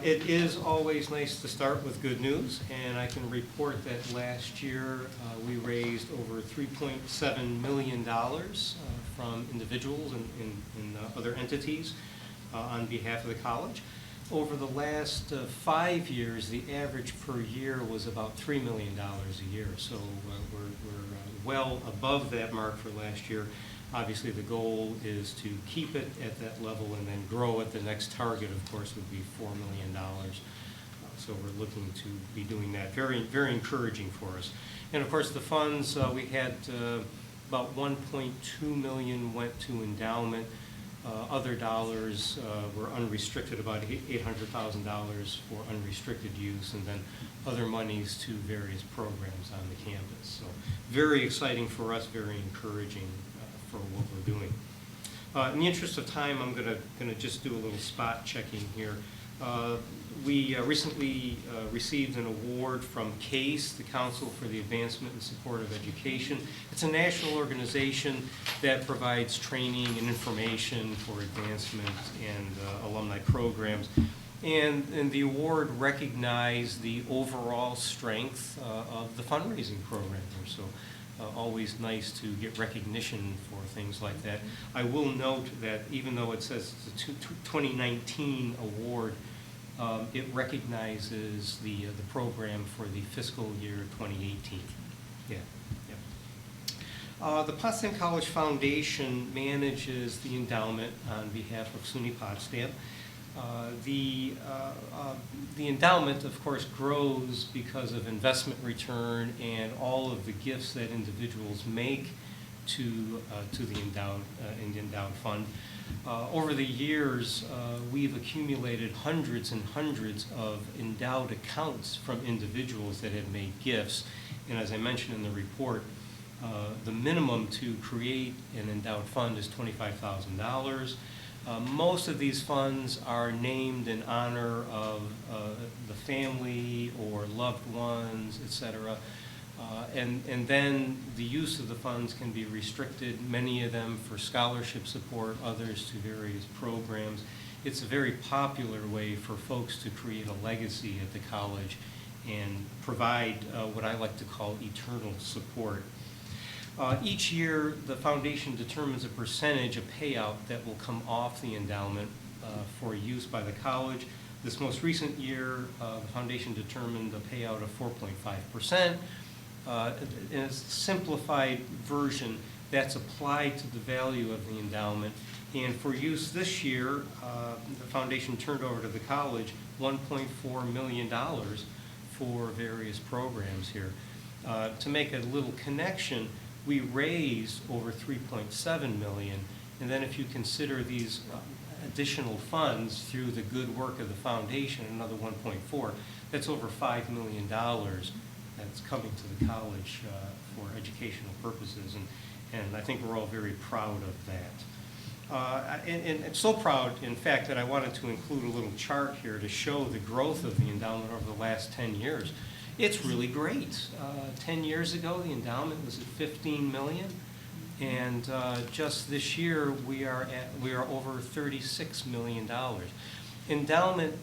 It is always nice to start with good news, and I can report that last year we raised over $3.7 million from individuals and other entities on behalf of the college. Over the last 5 years, the average per year was about $3 million a year, so we're well above that mark for last year. Obviously, the goal is to keep it at that level and then grow it. The next target, of course, would be $4 million. So we're looking to be doing that. Very, very encouraging for us. And of course, the funds, we had About 1.2 million went to endowment. Other dollars were unrestricted, about $800,000 for unrestricted use, and then other monies to various programs on the campus. So very exciting for us, very encouraging for what we're doing. In the interest of time, I'm gonna just do a little spot checking here. We recently received an award from CASE, the Council for the Advancement and Support of Education. It's a national organization that provides training and information for advancement and alumni programs. And the award recognized the overall strength of the fundraising program here. So always nice to get recognition for things like that. I will note that even though it says it's a 2019 award, it recognizes the program for the fiscal year 2018. Yeah. The Potsdam College Foundation manages the endowment on behalf of SUNY Potsdam. The endowment, of course, grows because of investment return and all of the gifts that individuals make to the endowed fund. Over the years, we've accumulated hundreds and hundreds of endowed accounts from individuals that have made gifts. And as I mentioned in the report, the minimum to create an endowed fund is $25,000. Most of these funds are named in honor of the family or loved ones, etc. And then the use of the funds can be restricted, many of them for scholarship support, others to various programs. It's a very popular way for folks to create a legacy at the college and provide what I like to call eternal support. Each year, the foundation determines a percentage of payout that will come off the endowment for use by the college. This most recent year, the foundation determined a payout of 4.5%. In a simplified version, that's applied to the value of the endowment. And for use this year, the foundation turned over to the college $1.4 million for various programs here. To make a little connection, we raised over $3.7 million, and then if you consider these additional funds through the good work of the foundation, another 1.4, that's over $5 million that's coming to the college for educational purposes, and I think we're all very proud of that. And so proud, in fact, that I wanted to include a little chart here to show the growth of the endowment over the last 10 years. It's really great. 10 years ago, the endowment was at $15 million, and just this year we are over $36 million. Endowment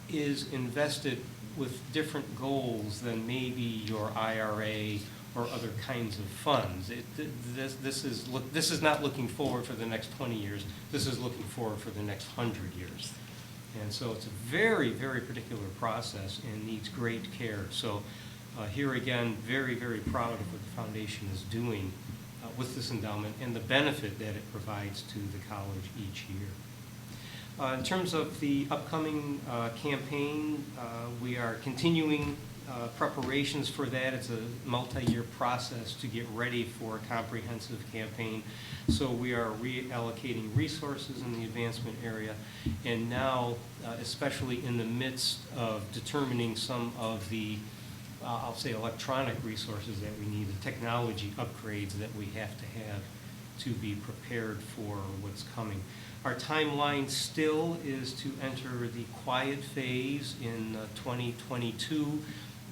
is invested with different goals than maybe your IRA or other kinds of funds. This is not looking forward for the next 20 years. This is looking forward for the next 100 years. And so it's a very, very particular process and needs great care. So here again, very, very proud of what the foundation is doing with this endowment and the benefit that it provides to the college each year. In terms of the upcoming campaign, we are continuing preparations for that. It's a multi-year process to get ready for a comprehensive campaign. So we are reallocating resources in the advancement area, and now, especially in the midst of determining some of the, I'll say, electronic resources that we need, the technology upgrades that we have to be prepared for what's coming. Our timeline still is to enter the quiet phase in 2022.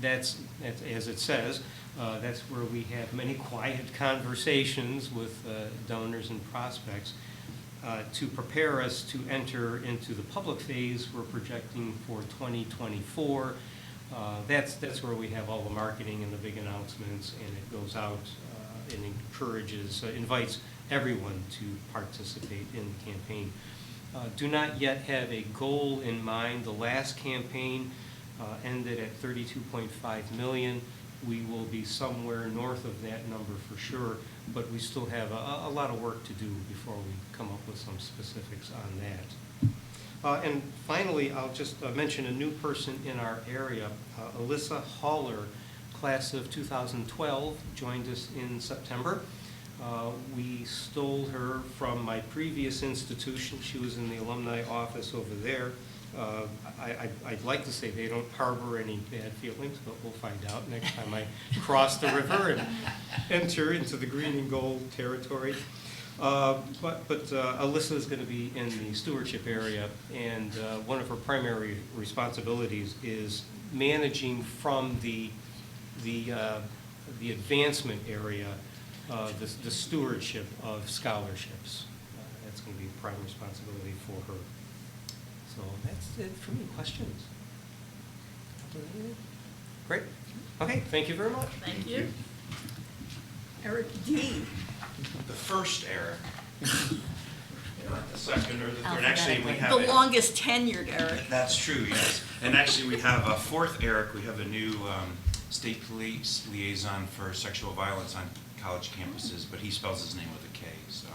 That's, as it says, that's where we have many quiet conversations with donors and prospects. To prepare us to enter into the public phase, we're projecting for 2024. That's where we have all the marketing and the big announcements, and it goes out and invites everyone to participate in the campaign. Do not yet have a goal in mind. The last campaign ended at $32.5 million. We will be somewhere north of that number for sure, but we still have a lot of work to do before we come up with some specifics on that. And finally, I'll just mention a new person in our area, Alyssa Haller, class of 2012, joined us in September. We stole her from my previous institution. She was in the alumni office over there. I'd like to say they don't harbor any bad feelings, but we'll find out next time I cross the river and enter into the green and gold territory. But Alyssa is going to be in the stewardship area, and one of her primary responsibilities is managing from the advancement area, the stewardship of scholarships. That's going to be a prime responsibility for her. So that's it for me. Questions? Great. Okay, thank you very much. Thank you. Eric D. The first Eric. Not the second or the third. Actually, we Alphabetically. have. The longest tenured Eric. That's true, yes. And actually, we have a fourth Eric. We have a new state police liaison for sexual violence on college campuses, but he spells his name with a K, so.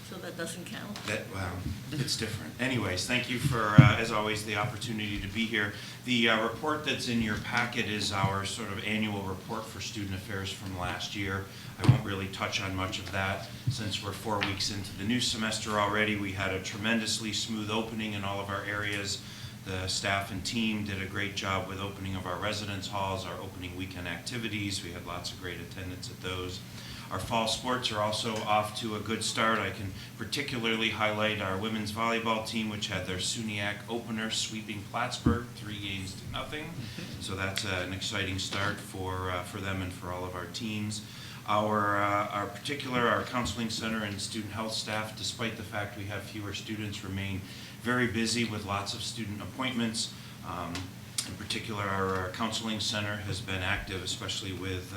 So that doesn't count. Well, it's different. Anyways, thank you for, as always, the opportunity to be here. The report that's in your packet is our sort of annual report for student affairs from last year. I won't really touch on much of that since we're 4 weeks into the new semester already. We had a tremendously smooth opening in all of our areas. The staff and team did a great job with opening of our residence halls, our opening weekend activities. We had lots of great attendance at those. Our fall sports are also off to a good start. I can particularly highlight our women's volleyball team, which had their SUNY opener sweeping Plattsburgh 3-0. So that's an exciting start for them and for all of our teams. Our counseling center and student health staff, despite the fact we have fewer students, remain very busy with lots of student appointments. In particular, our counseling center has been active, especially with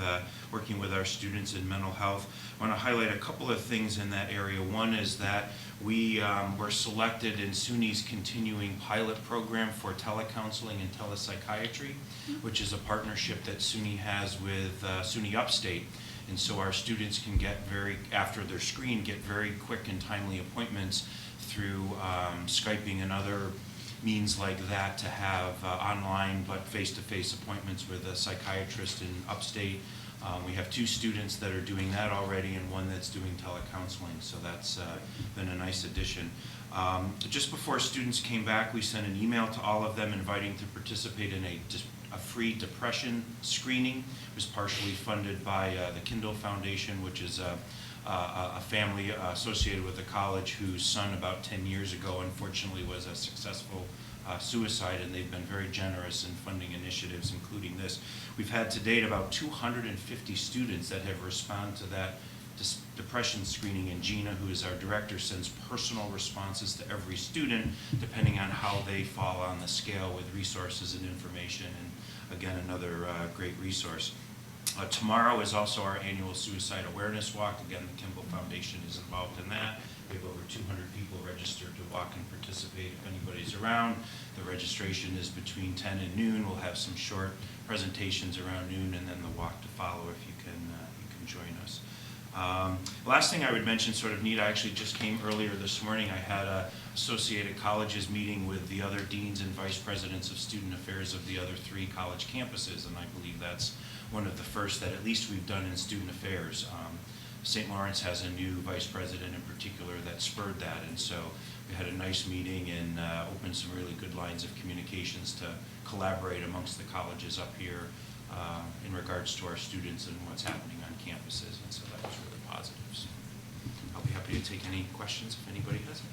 working with our students in mental health. I want to highlight a couple of things in that area. One is that we were selected in SUNY's continuing pilot program for telecounseling and telepsychiatry, which is a partnership that SUNY has with SUNY Upstate. And so our students can after they're screened, get very quick and timely appointments through Skyping and other means like that to have online but face-to-face appointments with a psychiatrist in Upstate. We have 2 students that are doing that already and 1 that's doing telecounseling, so that's been a nice addition. Just before students came back, we sent an email to all of them inviting to participate in a free depression screening. It was partially funded by the Kindle Foundation, which is a family associated with the college whose son about 10 years ago unfortunately was a successful suicide, and they've been very generous in funding initiatives including this. We've had to date about 250 students that have responded to that depression screening, and Gina, who is our director, sends personal responses to every student depending on how they fall on the scale with resources and information, and again another great resource. Tomorrow is also our annual suicide awareness walk. Again, the Kimball Foundation is involved in that. We have over 200 people registered to walk and participate if anybody's around. The registration is between 10 and noon. We'll have some short presentations around noon and then the walk to follow if you can join us. Last thing I would mention, sort of neat, I actually just came earlier this morning. I had a Associated Colleges meeting with the other deans and vice presidents of student affairs of the other 3 college campuses, and I believe that's one of the first that at least we've done in student affairs. St. Lawrence has a new vice president in particular that spurred that, and so we had a nice meeting and opened some really good lines of communications to collaborate amongst the colleges up here in regards to our students and what's happening on campuses, and so that was really positive. So I'll be happy to take any questions if anybody has any.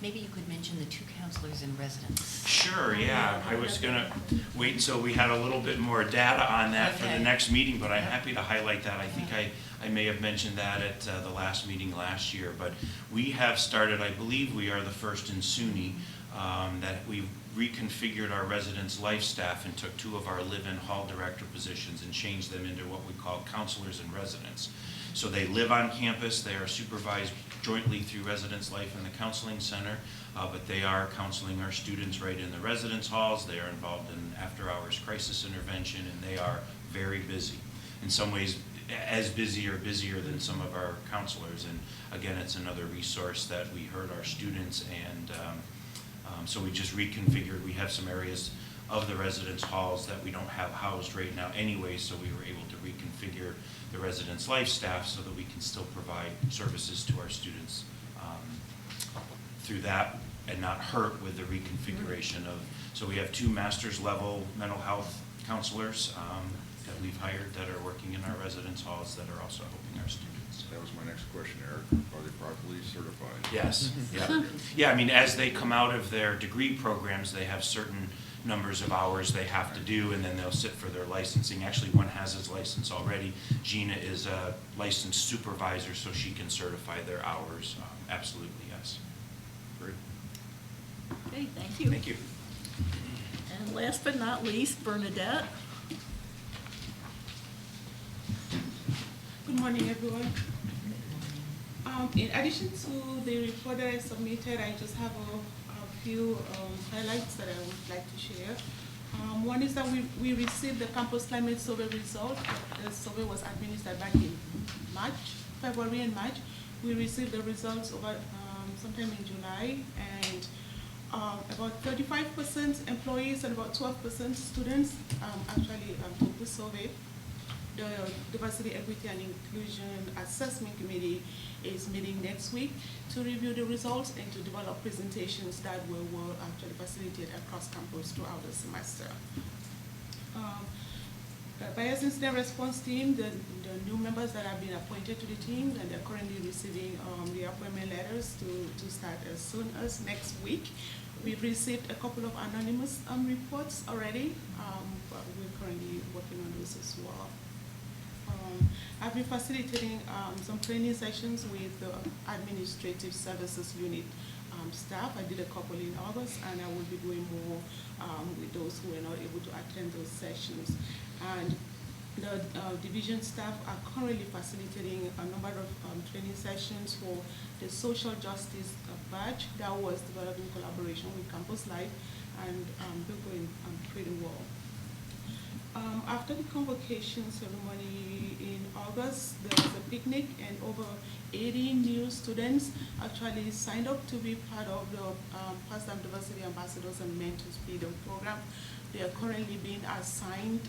Maybe you could mention the 2 counselors in residence. Sure, yeah. I was going to wait until we had a little bit more data on that for the next meeting, but I'm happy to highlight that. I think I may have mentioned that at the last meeting last year, but we have started, I believe we are the first in SUNY, that we reconfigured our residence life staff and took 2 of our live-in hall director positions and changed them into what we call counselors in residence. So they live on campus, they are supervised jointly through residence life and the counseling center, but they are counseling our students right in the residence halls. They are involved in after-hours crisis intervention, and they are very busy. In some ways, as busy or busier than some of our counselors. And again, it's another resource that we heard our students, and so we just reconfigured. We have some areas of the residence halls that we don't have housed right now anyway, so we were able to reconfigure the residence life staff so that we can still provide services to our students through that and not hurt with the reconfiguration of, so we have 2 master's level mental health counselors that we've hired that are working in our residence halls that are also helping our students. That was my next question, Eric. Are they properly certified? Yes, yeah. Yeah, I mean, as they come out of their degree programs, they have certain numbers of hours they have to do, and then they'll sit for their licensing. Actually, one has his license already. Gina is a licensed supervisor, so she can certify their hours. Absolutely, yes. Great. Okay, thank you. Thank you. And last but not least, Bernadette. Good morning, everyone. In addition to the report that I submitted, I just have a few highlights that I would like to share. One is that we received the campus climate survey result. The survey was administered back in February and March. We received the results over sometime in July, and about 35% employees and about 12% students actually took the survey. The Diversity, Equity, and Inclusion Assessment Committee is meeting next week to review the results and to develop presentations that will actually facilitate across campus throughout the semester. Bias Incident Response Team, the new members that have been appointed to the team, and they're currently receiving the appointment letters to start as soon as next week. We've received a couple of anonymous reports already, but we're currently working on those as well. I've been facilitating some training sessions with the Administrative Services Unit staff. I did a couple in August, and I will be doing more with those who are not able to attend those sessions. And the division staff are currently facilitating a number of training sessions for the social justice badge that was developed in collaboration with Campus Life, and they're going pretty well. After the convocation ceremony in August, there was a picnic, and over 80 new students actually signed up to be part of the Potsdam Diversity Ambassadors and Mentors Freedom Program. They are currently being assigned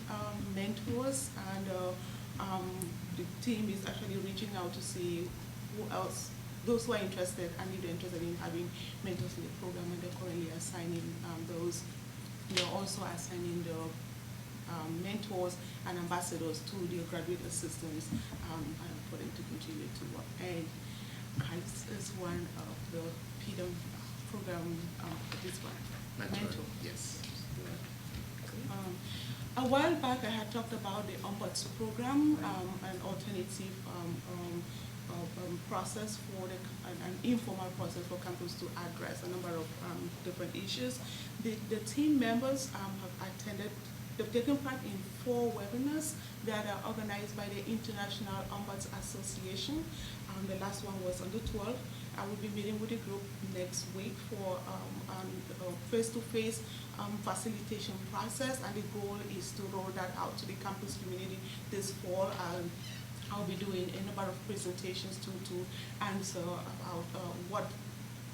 mentors, and the team is actually reaching out to see who else, those who are interested, and if they're interested in having mentors in the program, and they're currently assigning those. They're also assigning the mentors and ambassadors to the graduate assistants for them to continue to work. And this is one of the PDM program, this one. Mentor. Yes. A while back, I had talked about the Ombuds program, an alternative process for an informal process for campus to address a number of different issues. The team members have attended. They've taken part in 4 webinars that are organized by the International Ombuds Association. The last one was on the 12th. I will be meeting with the group next week for a face-to-face facilitation process, and the goal is to roll that out to the campus community this fall. I'll be doing a number of presentations to answer about what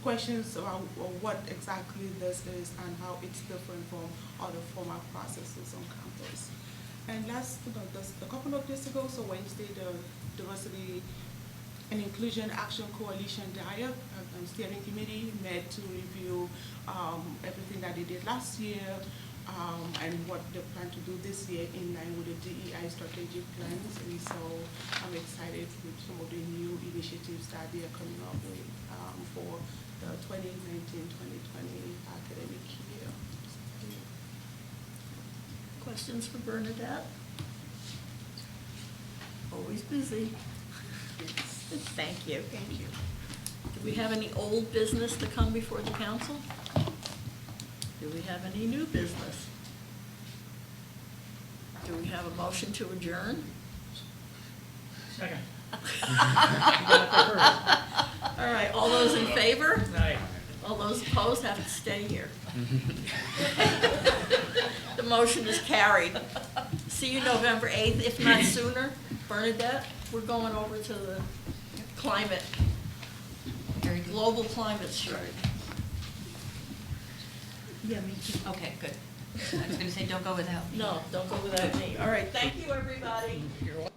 questions about what exactly this is and how it's different from other formal processes on campus. And last, a couple of days ago, so Wednesday, the Diversity and Inclusion Action Coalition DIAC and Steering Committee met to review everything that they did last year and what they plan to do this year in line with the DEI strategic plans. And so I'm excited with some of the new initiatives that they are coming up with for the 2019-2020 academic year. Questions for Bernadette? Always busy. Thank you. Thank you. Do we have any old business to come before the council? Do we have any new business? Do we have a motion to adjourn? Second. All right, all those in favor? Aye. All those opposed have to stay here. The motion is carried. See you November 8th, if not sooner. Bernadette, we're going over to the climate, global climate chart. Yeah, me too. Okay, good. I was gonna say, don't go without me. No, don't go without me. All right, thank you, everybody. You're welcome.